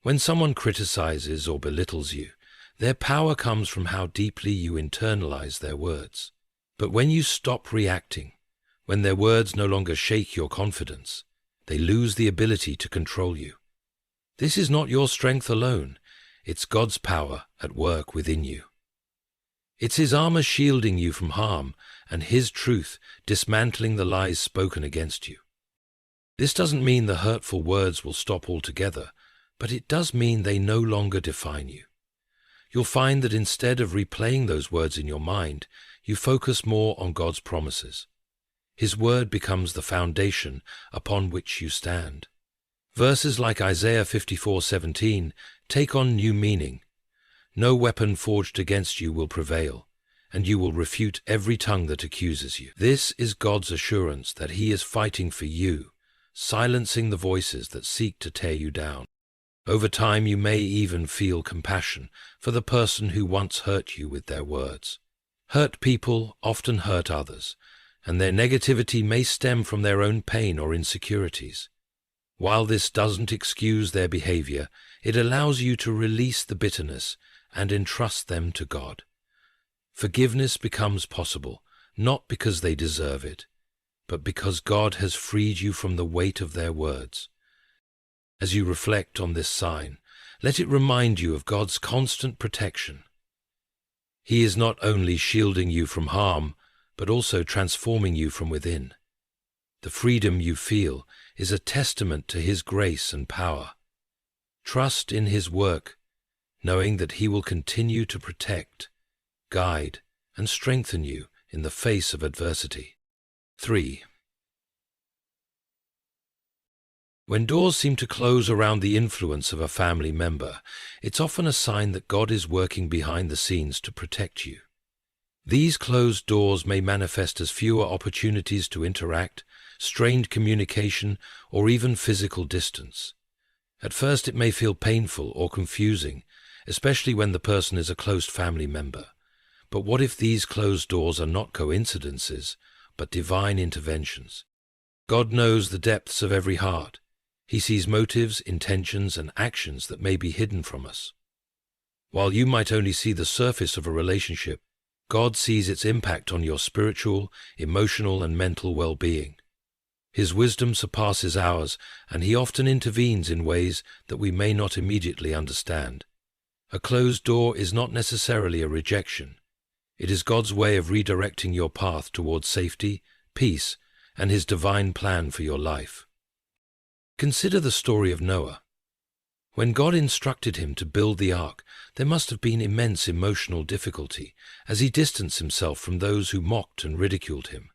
When someone criticizes or belittles you, their power comes from how deeply you internalize their words. But when you stop reacting, when their words no longer shake your confidence, they lose the ability to control you. This is not your strength alone, it's God's power at work within you. It's His armor shielding you from harm and His truth dismantling the lies spoken against you. This doesn't mean the hurtful words will stop altogether, but it does mean they no longer define you. You'll find that instead of replaying those words in your mind, you focus more on God's promises. His word becomes the foundation upon which you stand. Verses like Isaiah 54:17 take on new meaning. No weapon forged against you will prevail, and you will refute every tongue that accuses you. This is God's assurance that He is fighting for you, silencing the voices that seek to tear you down. Over time, you may even feel compassion for the person who once hurt you with their words. Hurt people often hurt others, and their negativity may stem from their own pain or insecurities. While this doesn't excuse their behavior, it allows you to release the bitterness and entrust them to God. Forgiveness becomes possible, not because they deserve it, but because God has freed you from the weight of their words. As you reflect on this sign, let it remind you of God's constant protection. He is not only shielding you from harm, but also transforming you from within. The freedom you feel is a testament to His grace and power. Trust in His work, knowing that He will continue to protect, guide, and strengthen you in the face of adversity. 3. When doors seem to close around the influence of a family member, it's often a sign that God is working behind the scenes to protect you. These closed doors may manifest as fewer opportunities to interact, strained communication, or even physical distance. At first it may feel painful or confusing, especially when the person is a close family member. But what if these closed doors are not coincidences, but divine interventions? God knows the depths of every heart. He sees motives, intentions, and actions that may be hidden from us. While you might only see the surface of a relationship, God sees its impact on your spiritual, emotional, and mental well-being. His wisdom surpasses ours, and He often intervenes in ways that we may not immediately understand. A closed door is not necessarily a rejection. It is God's way of redirecting your path towards safety, peace, and His divine plan for your life. Consider the story of Noah. When God instructed him to build the ark, there must have been immense emotional difficulty as he distanced himself from those who mocked and ridiculed him.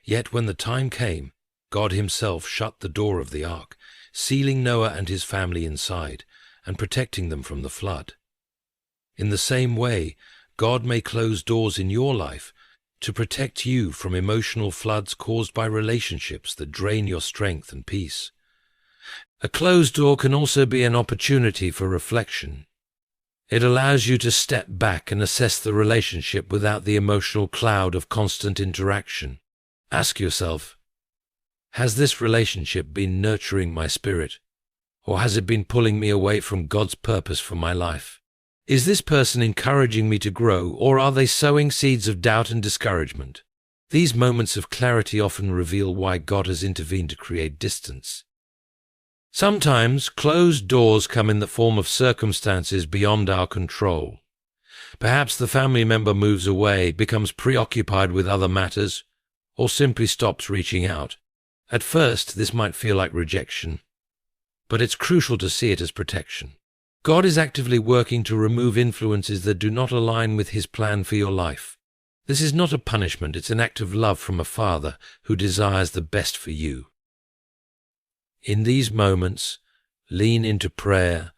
Yet when the time came, God Himself shut the door of the ark, sealing Noah and his family inside and protecting them from the flood. In the same way, God may close doors in your life to protect you from emotional floods caused by relationships that drain your strength and peace. A closed door can also be an opportunity for reflection. It allows you to step back and assess the relationship without the emotional cloud of constant interaction. Ask yourself, has this relationship been nurturing my spirit, or has it been pulling me away from God's purpose for my life? Is this person encouraging me to grow, or are they sowing seeds of doubt and discouragement? These moments of clarity often reveal why God has intervened to create distance. Sometimes closed doors come in the form of circumstances beyond our control. Perhaps the family member moves away, becomes preoccupied with other matters, or simply stops reaching out. At first, this might feel like rejection, but it's crucial to see it as protection. God is actively working to remove influences that do not align with His plan for your life. This is not a punishment, it's an act of love from a Father who desires the best for you. In these moments, lean into prayer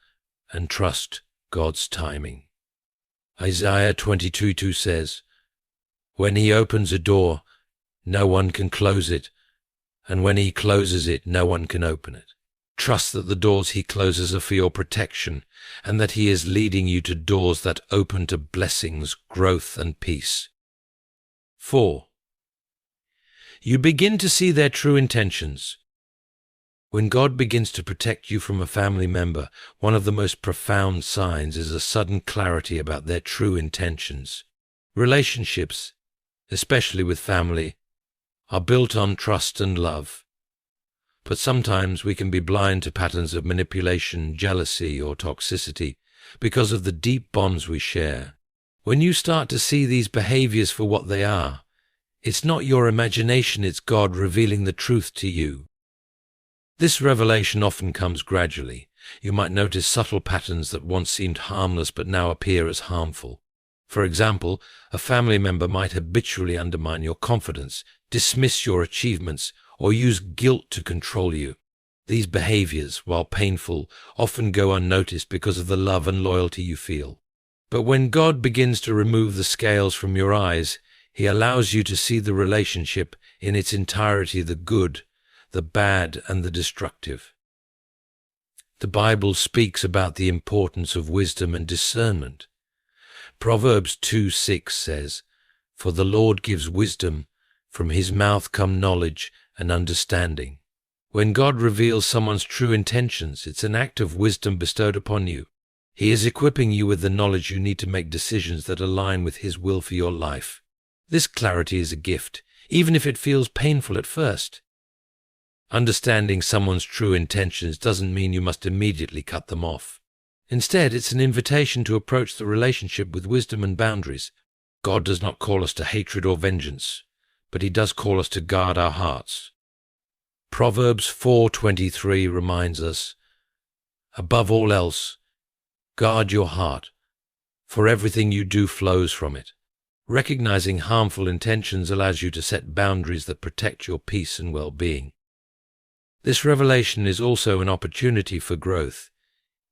and trust God's timing. Isaiah 22:2 says, "When He opens a door, no one can close it, and when He closes it, no one can open it." Trust that the doors He closes are for your protection, and that He is leading you to doors that open to blessings, growth, and peace. 4. You begin to see their true intentions. When God begins to protect you from a family member, one of the most profound signs is a sudden clarity about their true intentions. Relationships, especially with family, are built on trust and love. But sometimes we can be blind to patterns of manipulation, jealousy, or toxicity because of the deep bonds we share. When you start to see these behaviors for what they are, it's not your imagination, it's God revealing the truth to you. This revelation often comes gradually. You might notice subtle patterns that once seemed harmless but now appear as harmful. For example, a family member might habitually undermine your confidence, dismiss your achievements, or use guilt to control you. These behaviors, while painful, often go unnoticed because of the love and loyalty you feel. But when God begins to remove the scales from your eyes, He allows you to see the relationship in its entirety, the good, the bad, and the destructive. The Bible speaks about the importance of wisdom and discernment. Proverbs 2:6 says, "For the Lord gives wisdom, from His mouth come knowledge and understanding." When God reveals someone's true intentions, it's an act of wisdom bestowed upon you. He is equipping you with the knowledge you need to make decisions that align with His will for your life. This clarity is a gift, even if it feels painful at first. Understanding someone's true intentions doesn't mean you must immediately cut them off. Instead, it's an invitation to approach the relationship with wisdom and boundaries. God does not call us to hatred or vengeance, but He does call us to guard our hearts. Proverbs 4:23 reminds us, "Above all else, guard your heart, for everything you do flows from it." Recognizing harmful intentions allows you to set boundaries that protect your peace and well-being. This revelation is also an opportunity for growth.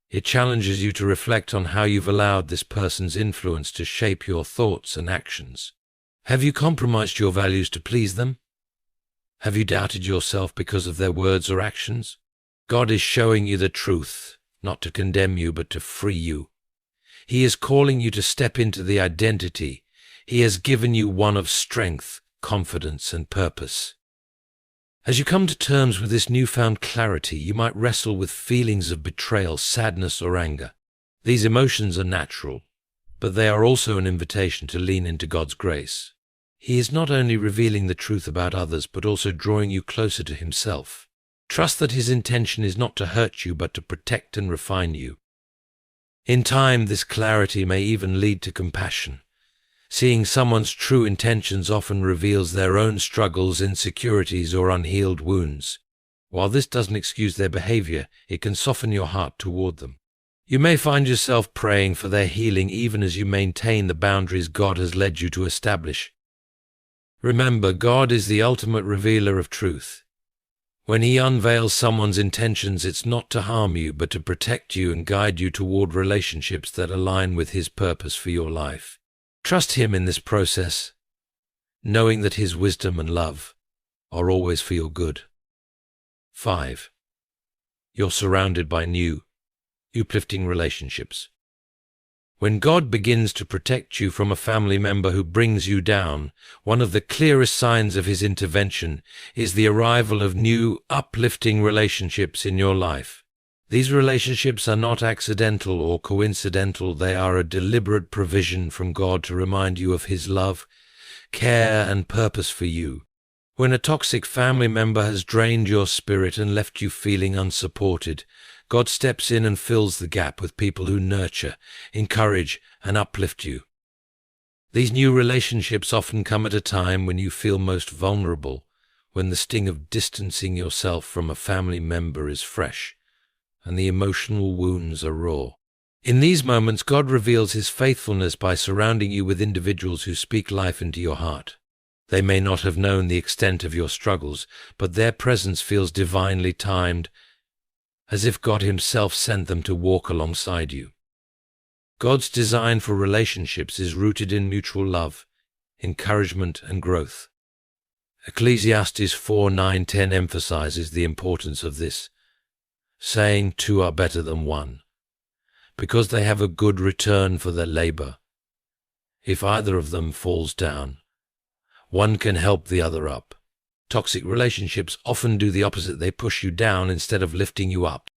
It challenges you to reflect on how you've allowed this person's influence to shape your thoughts and actions. Have you compromised your values to please them? Have you doubted yourself because of their words or actions? God is showing you the truth, not to condemn you, but to free you. He is calling you to step into the identity He has given you, one of strength, confidence, and purpose. As you come to terms with this newfound clarity, you might wrestle with feelings of betrayal, sadness, or anger. These emotions are natural, but they are also an invitation to lean into God's grace. He is not only revealing the truth about others, but also drawing you closer to Himself. Trust that His intention is not to hurt you, but to protect and refine you. In time, this clarity may even lead to compassion. Seeing someone's true intentions often reveals their own struggles, insecurities, or unhealed wounds. While this doesn't excuse their behavior, it can soften your heart toward them. You may find yourself praying for their healing even as you maintain the boundaries God has led you to establish. Remember, God is the ultimate revealer of truth. When He unveils someone's intentions, it's not to harm you, but to protect you and guide you toward relationships that align with His purpose for your life. Trust Him in this process, knowing that His wisdom and love are always for your good. 5. You're surrounded by new, uplifting relationships. When God begins to protect you from a family member who brings you down, one of the clearest signs of His intervention is the arrival of new, uplifting relationships in your life. These relationships are not accidental or coincidental. They are a deliberate provision from God to remind you of His love, care, and purpose for you. When a toxic family member has drained your spirit and left you feeling unsupported, God steps in and fills the gap with people who nurture, encourage, and uplift you. These new relationships often come at a time when you feel most vulnerable, when the sting of distancing yourself from a family member is fresh, and the emotional wounds are raw. In these moments, God reveals His faithfulness by surrounding you with individuals who speak life into your heart. They may not have known the extent of your struggles, but their presence feels divinely timed, as if God Himself sent them to walk alongside you. God's design for relationships is rooted in mutual love, encouragement, and growth. Ecclesiastes 4:9-10 emphasizes the importance of this, saying, "Two are better than one, because they have a good return for their labor. If either of them falls down, one can help the other up." Toxic relationships often do the opposite. They push you down instead of lifting you up.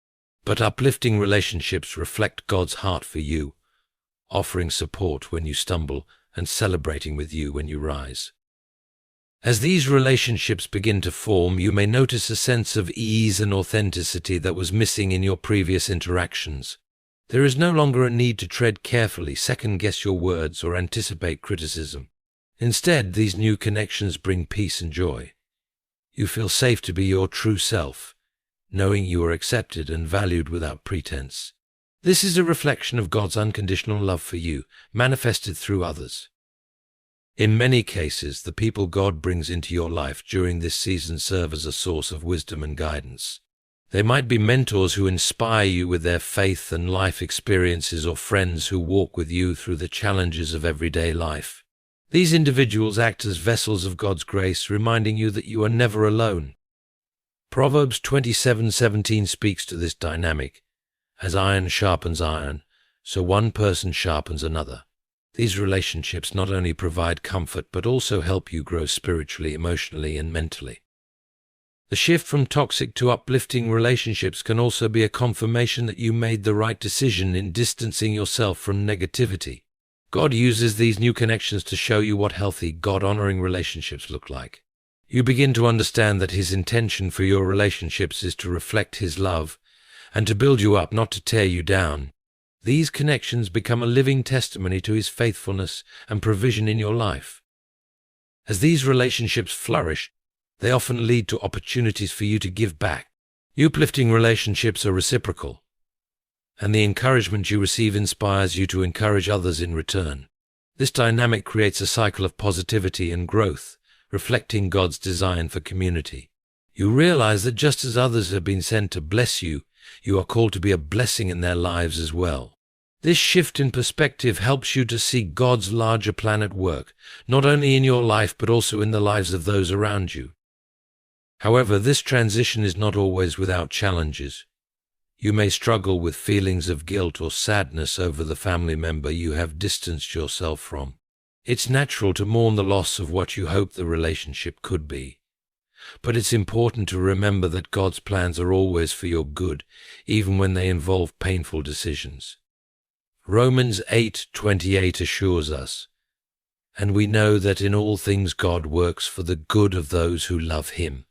But uplifting relationships reflect God's heart for you, offering support when you stumble and celebrating with you when you rise. As these relationships begin to form, you may notice a sense of ease and authenticity that was missing in your previous interactions. There is no longer a need to tread carefully, second-guess your words, or anticipate criticism. Instead, these new connections bring peace and joy. You feel safe to be your true self, knowing you are accepted and valued without pretense. This is a reflection of God's unconditional love for you, manifested through others. In many cases, the people God brings into your life during this season serve as a source of wisdom and guidance. They might be mentors who inspire you with their faith and life experiences, or friends who walk with you through the challenges of everyday life. These individuals act as vessels of God's grace, reminding you that you are never alone. Proverbs 27:17 speaks to this dynamic. As iron sharpens iron, so one person sharpens another. These relationships not only provide comfort but also help you grow spiritually, emotionally, and mentally. The shift from toxic to uplifting relationships can also be a confirmation that you made the right decision in distancing yourself from negativity. God uses these new connections to show you what healthy, God-honoring relationships look like. You begin to understand that His intention for your relationships is to reflect His love and to build you up, not to tear you down. These connections become a living testimony to His faithfulness and provision in your life. As these relationships flourish, they often lead to opportunities for you to give back. Uplifting relationships are reciprocal, and the encouragement you receive inspires you to encourage others in return. This dynamic creates a cycle of positivity and growth, reflecting God's design for community. You realize that just as others have been sent to bless you, you are called to be a blessing in their lives as well. This shift in perspective helps you to see God's larger plan at work, not only in your life but also in the lives of those around you. However, this transition is not always without challenges. You may struggle with feelings of guilt or sadness over the family member you have distanced yourself from. It's natural to mourn the loss of what you hope the relationship could be. But it's important to remember that God's plans are always for your good, even when they involve painful decisions. Romans 8:28 assures us, "And we know that in all things God works for the good of those who love Him,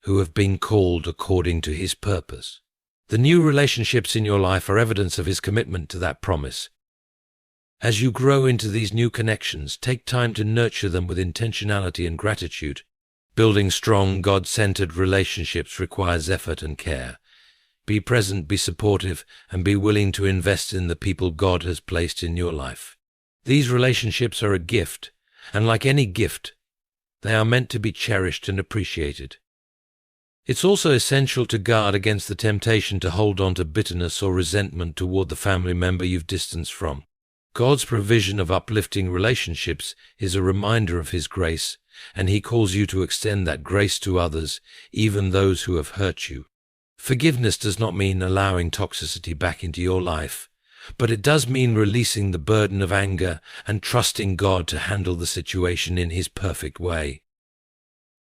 who have been called according to His purpose." The new relationships in your life are evidence of His commitment to that promise. As you grow into these new connections, take time to nurture them with intentionality and gratitude. Building strong, God-centered relationships requires effort and care. Be present, be supportive, and be willing to invest in the people God has placed in your life. These relationships are a gift, and like any gift, they are meant to be cherished and appreciated. It's also essential to guard against the temptation to hold on to bitterness or resentment toward the family member you've distanced from. God's provision of uplifting relationships is a reminder of His grace, and He calls you to extend that grace to others, even those who have hurt you. Forgiveness does not mean allowing toxicity back into your life, but it does mean releasing the burden of anger and trusting God to handle the situation in His perfect way.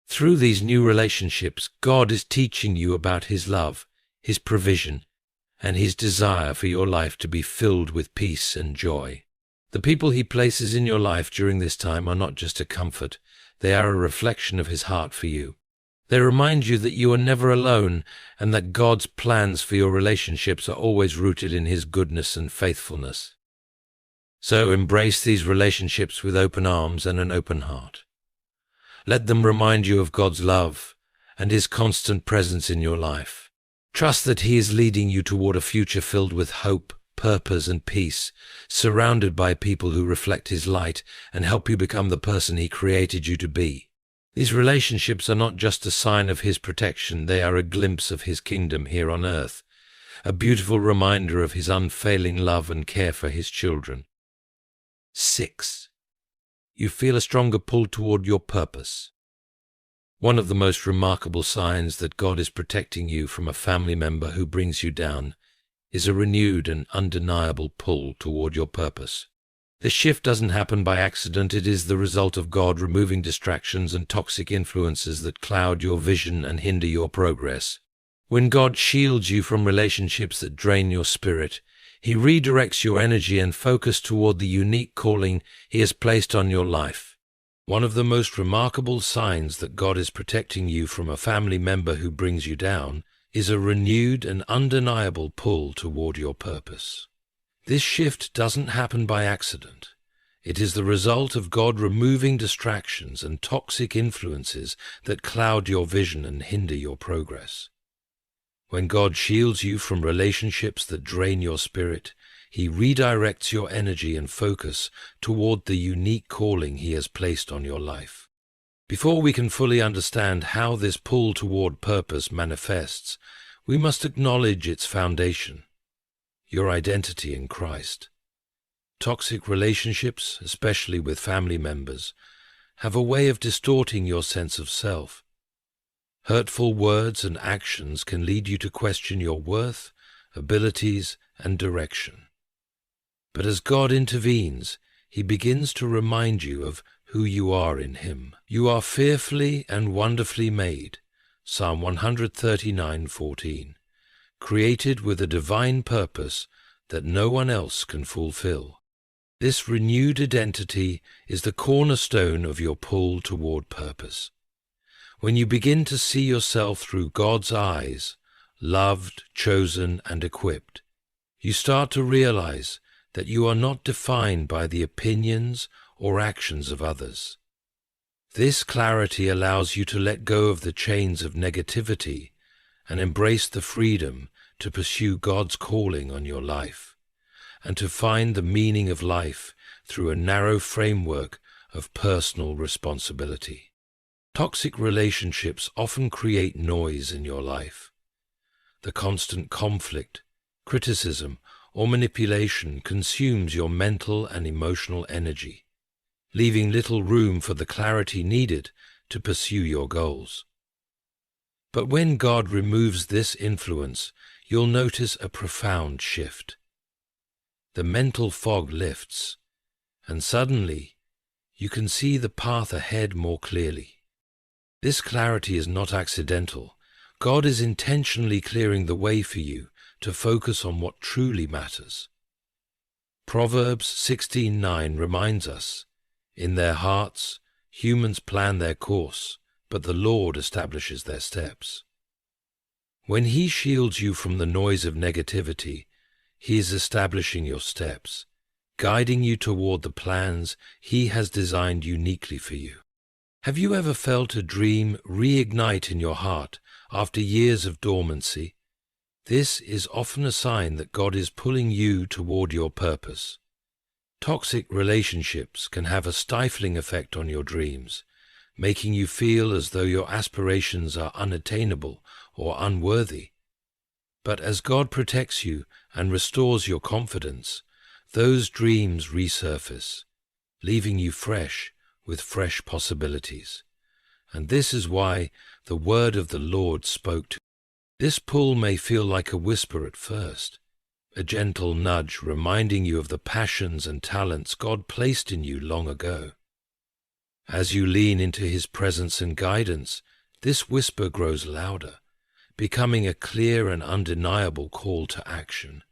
Through these new relationships, God is teaching you about His love, His provision, and His desire for your life to be filled with peace and joy. The people He places in your life during this time are not just a comfort, they are a reflection of His heart for you. They remind you that you are never alone and that God's plans for your relationships are always rooted in His goodness and faithfulness. So embrace these relationships with open arms and an open heart. Let them remind you of God's love and His constant presence in your life. Trust that He is leading you toward a future filled with hope, purpose, and peace, surrounded by people who reflect His light and help you become the person He created you to be. These relationships are not just a sign of His protection, they are a glimpse of His kingdom here on earth, a beautiful reminder of His unfailing love and care for His children. 6. You feel a stronger pull toward your purpose. One of the most remarkable signs that God is protecting you from a family member who brings you down is a renewed and undeniable pull toward your purpose. The shift doesn't happen by accident. It is the result of God removing distractions and toxic influences that cloud your vision and hinder your progress. When God shields you from relationships that drain your spirit, He redirects your energy and focus toward the unique calling He has placed on your life. One of the most remarkable signs that God is protecting you from a family member who brings you down is a renewed and undeniable pull toward your purpose. This shift doesn't happen by accident. It is the result of God removing distractions and toxic influences that cloud your vision and hinder your progress. When God shields you from relationships that drain your spirit, He redirects your energy and focus toward the unique calling He has placed on your life. Before we can fully understand how this pull toward purpose manifests, we must acknowledge its foundation: your identity in Christ. Toxic relationships, especially with family members, have a way of distorting your sense of self. Hurtful words and actions can lead you to question your worth, abilities, and direction. But as God intervenes, He begins to remind you of who you are in Him. You are fearfully and wonderfully made, Psalm 139:14, created with a divine purpose that no one else can fulfill. This renewed identity is the cornerstone of your pull toward purpose. When you begin to see yourself through God's eyes, loved, chosen, and equipped, you start to realize that you are not defined by the opinions or actions of others. This clarity allows you to let go of the chains of negativity and embrace the freedom to pursue God's calling on your life, and to find the meaning of life through a narrow framework of personal responsibility. Toxic relationships often create noise in your life. The constant conflict, criticism, or manipulation consumes your mental and emotional energy, leaving little room for the clarity needed to pursue your goals. But when God removes this influence, you'll notice a profound shift. The mental fog lifts, and suddenly you can see the path ahead more clearly. This clarity is not accidental. God is intentionally clearing the way for you to focus on what truly matters. Proverbs 16:9 reminds us, "In their hearts, humans plan their course, but the Lord establishes their steps." When He shields you from the noise of negativity, He is establishing your steps, guiding you toward the plans He has designed uniquely for you. Have you ever felt a dream reignite in your heart after years of dormancy? This is often a sign that God is pulling you toward your purpose. Toxic relationships can have a stifling effect on your dreams, making you feel as though your aspirations are unattainable or unworthy. But as God protects you and restores your confidence, those dreams resurface, leaving you fresh with fresh possibilities. And this is why the word of the Lord spoke to you. This pull may feel like a whisper at first, a gentle nudge reminding you of the passions and talents God placed in you long ago. As you lean into His presence and guidance, this whisper grows louder, becoming a clear and undeniable call to action.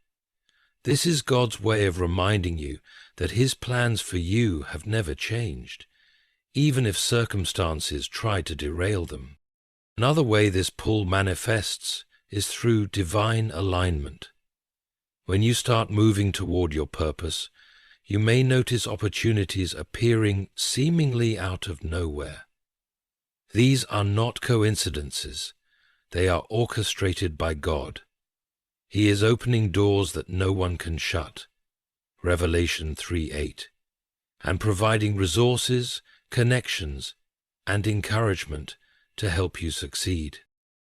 This is God's way of reminding you that His plans for you have never changed, even if circumstances try to derail them. Another way this pull manifests is through divine alignment. When you start moving toward your purpose, you may notice opportunities appearing seemingly out of nowhere. These are not coincidences. They are orchestrated by God. He is opening doors that no one can shut, Revelation 3:8, and providing resources, connections, and encouragement to help you succeed.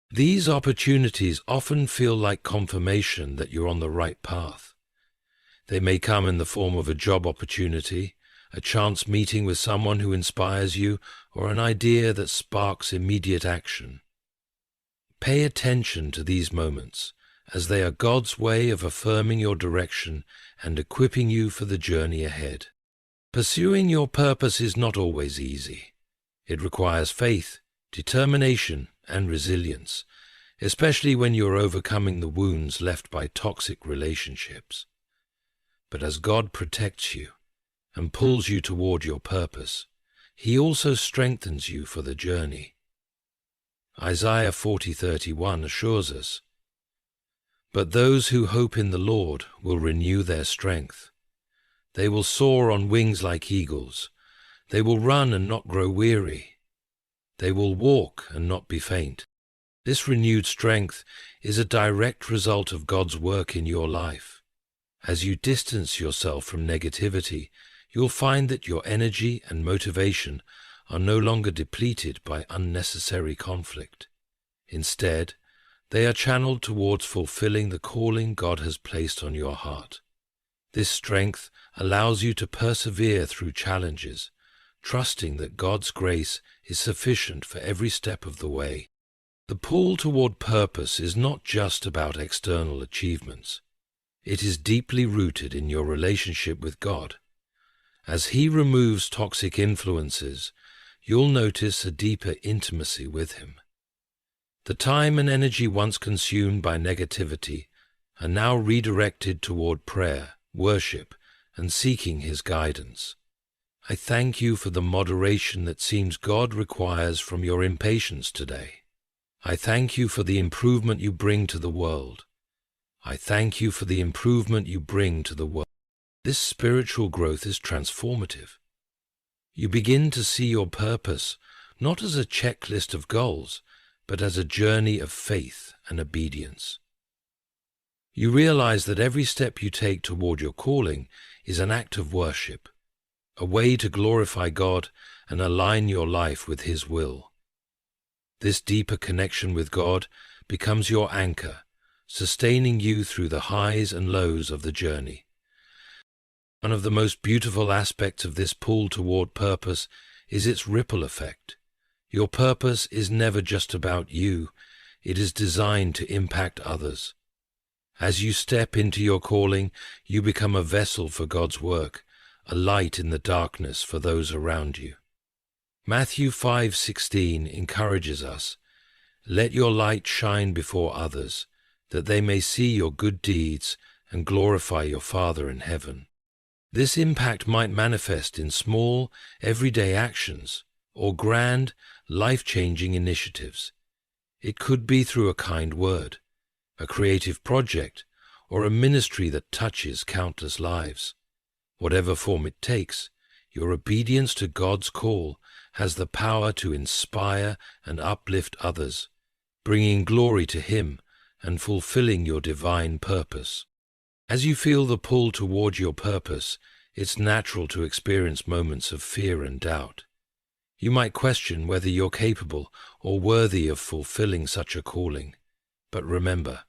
These opportunities often feel like confirmation that you're on the right path. They may come in the form of a job opportunity, a chance meeting with someone who inspires you, or an idea that sparks immediate action. Pay attention to these moments, as they are God's way of affirming your direction and equipping you for the journey ahead. Pursuing your purpose is not always easy. It requires faith, determination, and resilience, especially when you're overcoming the wounds left by toxic relationships. But as God protects you and pulls you toward your purpose, He also strengthens you for the journey. Isaiah 40:31 assures us, "But those who hope in the Lord will renew their strength. They will soar on wings like eagles. They will run and not grow weary. They will walk and not be faint." This renewed strength is a direct result of God's work in your life. As you distance yourself from negativity, you'll find that your energy and motivation are no longer depleted by unnecessary conflict. Instead, they are channeled towards fulfilling the calling God has placed on your heart. This strength allows you to persevere through challenges, trusting that God's grace is sufficient for every step of the way. The pull toward purpose is not just about external achievements. It is deeply rooted in your relationship with God. As He removes toxic influences, you'll notice a deeper intimacy with Him. The time and energy once consumed by negativity are now redirected toward prayer, worship, and seeking His guidance. I thank you for the moderation that seems God requires from your impatience today. I thank you for the improvement you bring to the world. I thank you for the improvement you bring to the world. This spiritual growth is transformative. You begin to see your purpose not as a checklist of goals, but as a journey of faith and obedience. You realize that every step you take toward your calling is an act of worship, a way to glorify God and align your life with His will. This deeper connection with God becomes your anchor, sustaining you through the highs and lows of the journey. One of the most beautiful aspects of this pull toward purpose is its ripple effect. Your purpose is never just about you. It is designed to impact others. As you step into your calling, you become a vessel for God's work, a light in the darkness for those around you. Matthew 5:16 encourages us, "Let your light shine before others, that they may see your good deeds and glorify your Father in heaven." This impact might manifest in small, everyday actions or grand, life-changing initiatives. It could be through a kind word, a creative project, or a ministry that touches countless lives. Whatever form it takes, your obedience to God's call has the power to inspire and uplift others, bringing glory to Him and fulfilling your divine purpose. As you feel the pull toward your purpose, it's natural to experience moments of fear and doubt. You might question whether you're capable or worthy of fulfilling such a calling. But remember,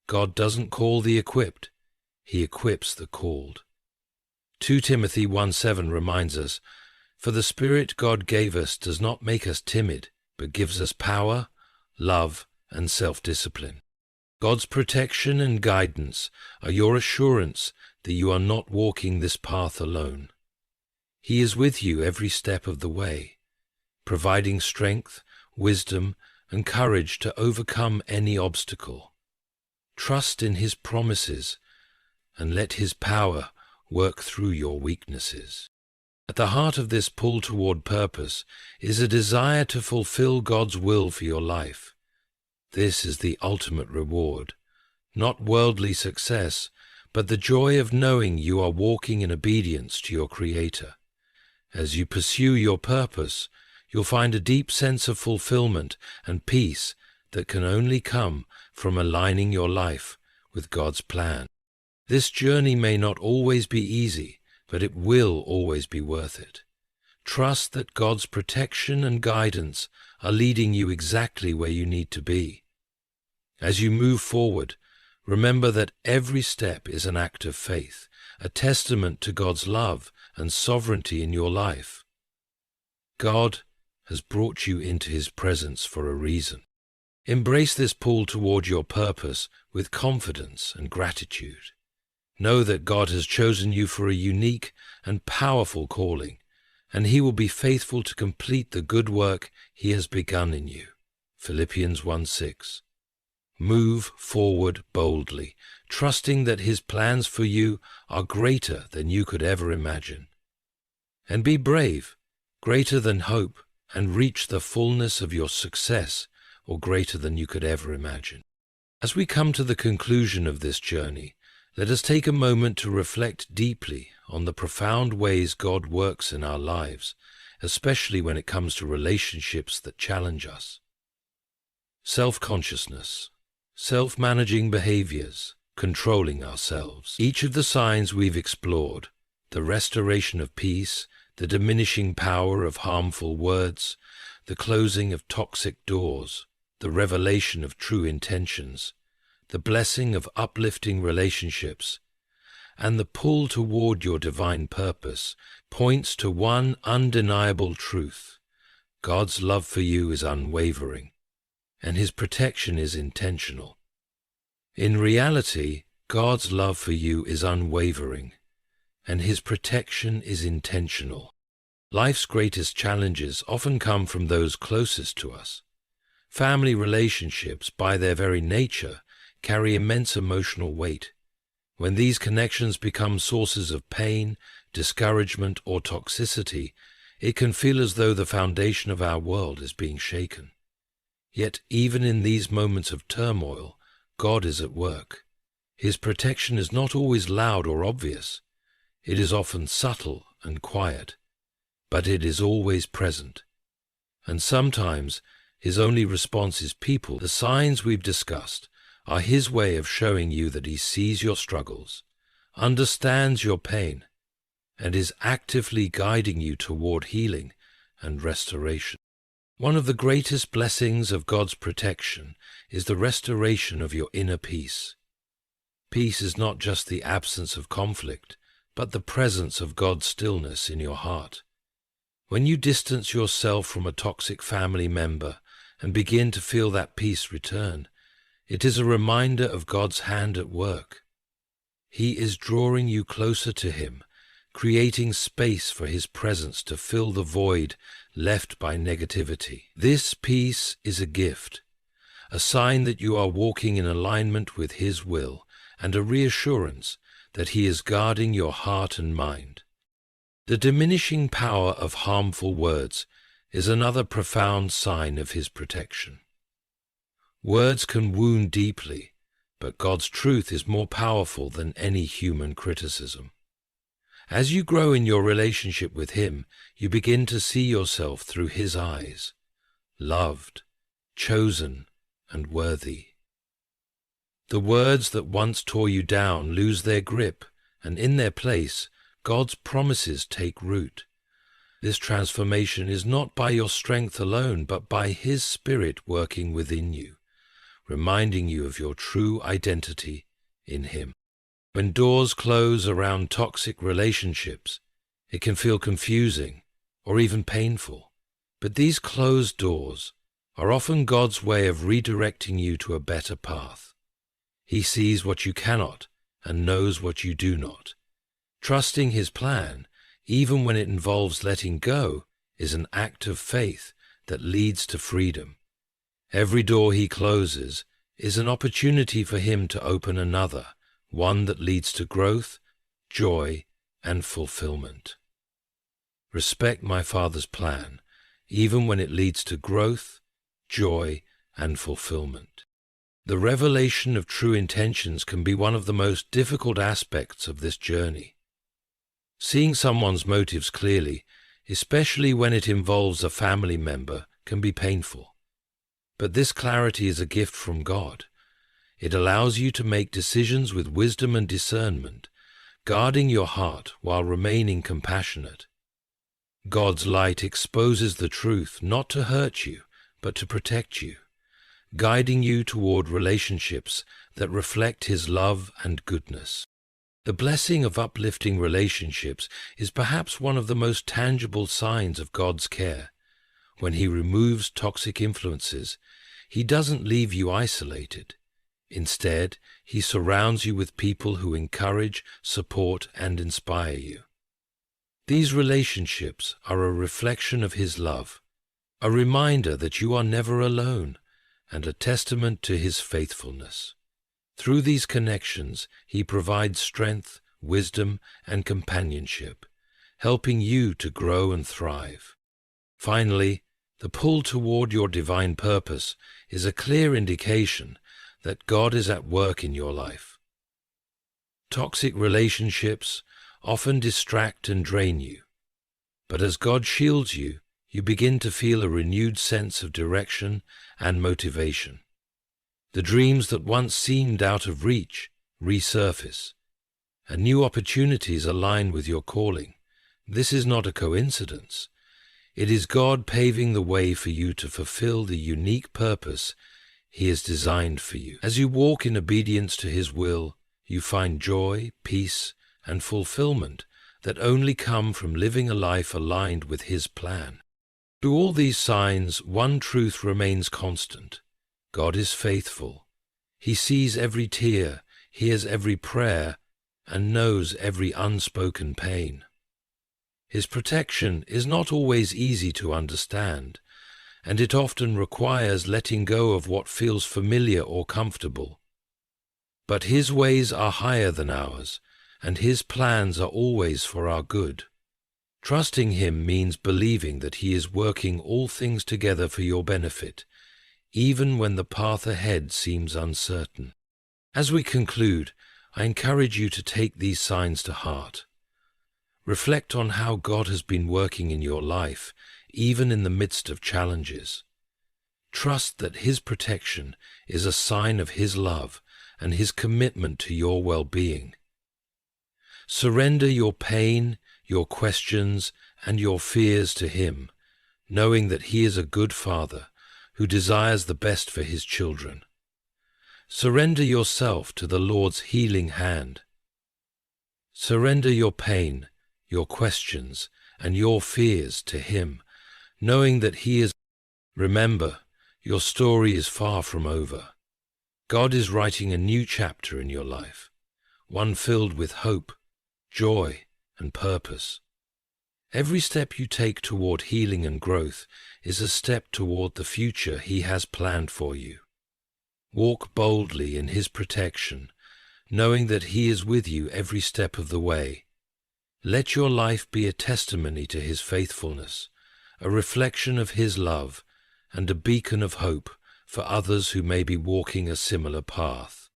God doesn't call the equipped, He equips the called. 2 Timothy 1:7 reminds us, "For the Spirit God gave us does not make us timid, but gives us power, love, and self-discipline." God's protection and guidance are your assurance that you are not walking this path alone. He is with you every step of the way, providing strength, wisdom, and courage to overcome any obstacle. Trust in His promises and let His power work through your weaknesses. At the heart of this pull toward purpose is a desire to fulfill God's will for your life. This is the ultimate reward, not worldly success, but the joy of knowing you are walking in obedience to your Creator. As you pursue your purpose, you'll find a deep sense of fulfillment and peace that can only come from aligning your life with God's plan. This journey may not always be easy, but it will always be worth it. Trust that God's protection and guidance are leading you exactly where you need to be. As you move forward, remember that every step is an act of faith, a testament to God's love and sovereignty in your life. God has brought you into His presence for a reason. Embrace this pull toward your purpose with confidence and gratitude. Know that God has chosen you for a unique and powerful calling, and He will be faithful to complete the good work He has begun in you. Philippians 1:6. Move forward boldly, trusting that His plans for you are greater than you could ever imagine. And be brave, greater than hope, and reach the fullness of your success, or greater than you could ever imagine. As we come to the conclusion of this journey, let us take a moment to reflect deeply on the profound ways God works in our lives, especially when it comes to relationships that challenge us. Self-consciousness, self-managing behaviors, controlling ourselves. Each of the signs we've explored, the restoration of peace, the diminishing power of harmful words, the closing of toxic doors, the revelation of true intentions, the blessing of uplifting relationships, and the pull toward your divine purpose, points to one undeniable truth: God's love for you is unwavering, and His protection is intentional. In reality, God's love for you is unwavering, and His protection is intentional. Life's greatest challenges often come from those closest to us. Family relationships, by their very nature, carry immense emotional weight. When these connections become sources of pain, discouragement, or toxicity, it can feel as though the foundation of our world is being shaken. Yet even in these moments of turmoil, God is at work. His protection is not always loud or obvious. It is often subtle and quiet, but it is always present. And sometimes His only response is people. The signs we've discussed are His way of showing you that He sees your struggles, understands your pain, and is actively guiding you toward healing and restoration. One of the greatest blessings of God's protection is the restoration of your inner peace. Peace is not just the absence of conflict, but the presence of God's stillness in your heart. When you distance yourself from a toxic family member and begin to feel that peace return, it is a reminder of God's hand at work. He is drawing you closer to Him, creating space for His presence to fill the void left by negativity. This peace is a gift, a sign that you are walking in alignment with His will, and a reassurance that He is guarding your heart and mind. The diminishing power of harmful words is another profound sign of His protection. Words can wound deeply, but God's truth is more powerful than any human criticism. As you grow in your relationship with Him, you begin to see yourself through His eyes, loved, chosen, and worthy. The words that once tore you down lose their grip, and in their place, God's promises take root. This transformation is not by your strength alone, but by His Spirit working within you, reminding you of your true identity in Him. When doors close around toxic relationships, it can feel confusing or even painful. But these closed doors are often God's way of redirecting you to a better path. He sees what you cannot and knows what you do not. Trusting His plan, even when it involves letting go, is an act of faith that leads to freedom. Every door He closes is an opportunity for Him to open another, one that leads to growth, joy, and fulfillment. Respect my Father's plan, even when it leads to growth, joy, and fulfillment. The revelation of true intentions can be one of the most difficult aspects of this journey. Seeing someone's motives clearly, especially when it involves a family member, can be painful. But this clarity is a gift from God. It allows you to make decisions with wisdom and discernment, guarding your heart while remaining compassionate. God's light exposes the truth not to hurt you, but to protect you, guiding you toward relationships that reflect His love and goodness. The blessing of uplifting relationships is perhaps one of the most tangible signs of God's care. When He removes toxic influences, He doesn't leave you isolated. Instead, he surrounds you with people who encourage, support, and inspire you. These relationships are a reflection of his love, a reminder that you are never alone, and a testament to his faithfulness. Through these connections, he provides strength, wisdom, and companionship, helping you to grow and thrive. Finally, the pull toward your divine purpose is a clear indication that God is at work in your life. Toxic relationships often distract and drain you, but as God shields you, you begin to feel a renewed sense of direction and motivation. The dreams that once seemed out of reach resurface, and new opportunities align with your calling. This is not a coincidence. It is God paving the way for you to fulfill the unique purpose He has designed for you. As you walk in obedience to His will, you find joy, peace, and fulfillment that only come from living a life aligned with His plan. Through all these signs, one truth remains constant. God is faithful. He sees every tear, hears every prayer, and knows every unspoken pain. His protection is not always easy to understand, and it often requires letting go of what feels familiar or comfortable. But His ways are higher than ours, and His plans are always for our good. Trusting Him means believing that He is working all things together for your benefit, even when the path ahead seems uncertain. As we conclude, I encourage you to take these signs to heart. Reflect on how God has been working in your life, even in the midst of challenges. Trust that His protection is a sign of His love and His commitment to your well-being. Surrender your pain, your questions, and your fears to Him, knowing that He is a good Father who desires the best for His children. Surrender yourself to the Lord's healing hand. Surrender your pain, your questions, and your fears to Him, knowing that He is. Remember, your story is far from over. God is writing a new chapter in your life, one filled with hope, joy, and purpose. Every step you take toward healing and growth is a step toward the future He has planned for you. Walk boldly in His protection, knowing that He is with you every step of the way. Let your life be a testimony to His faithfulness, a reflection of His love, and a beacon of hope for others who may be walking a similar path.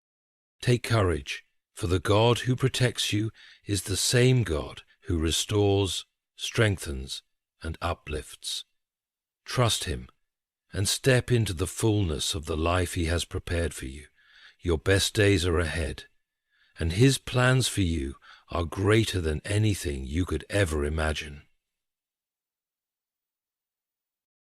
Take courage, for the God who protects you is the same God who restores, strengthens, and uplifts. Trust Him and step into the fullness of the life He has prepared for you. Your best days are ahead, and His plans for you are greater than anything you could ever imagine.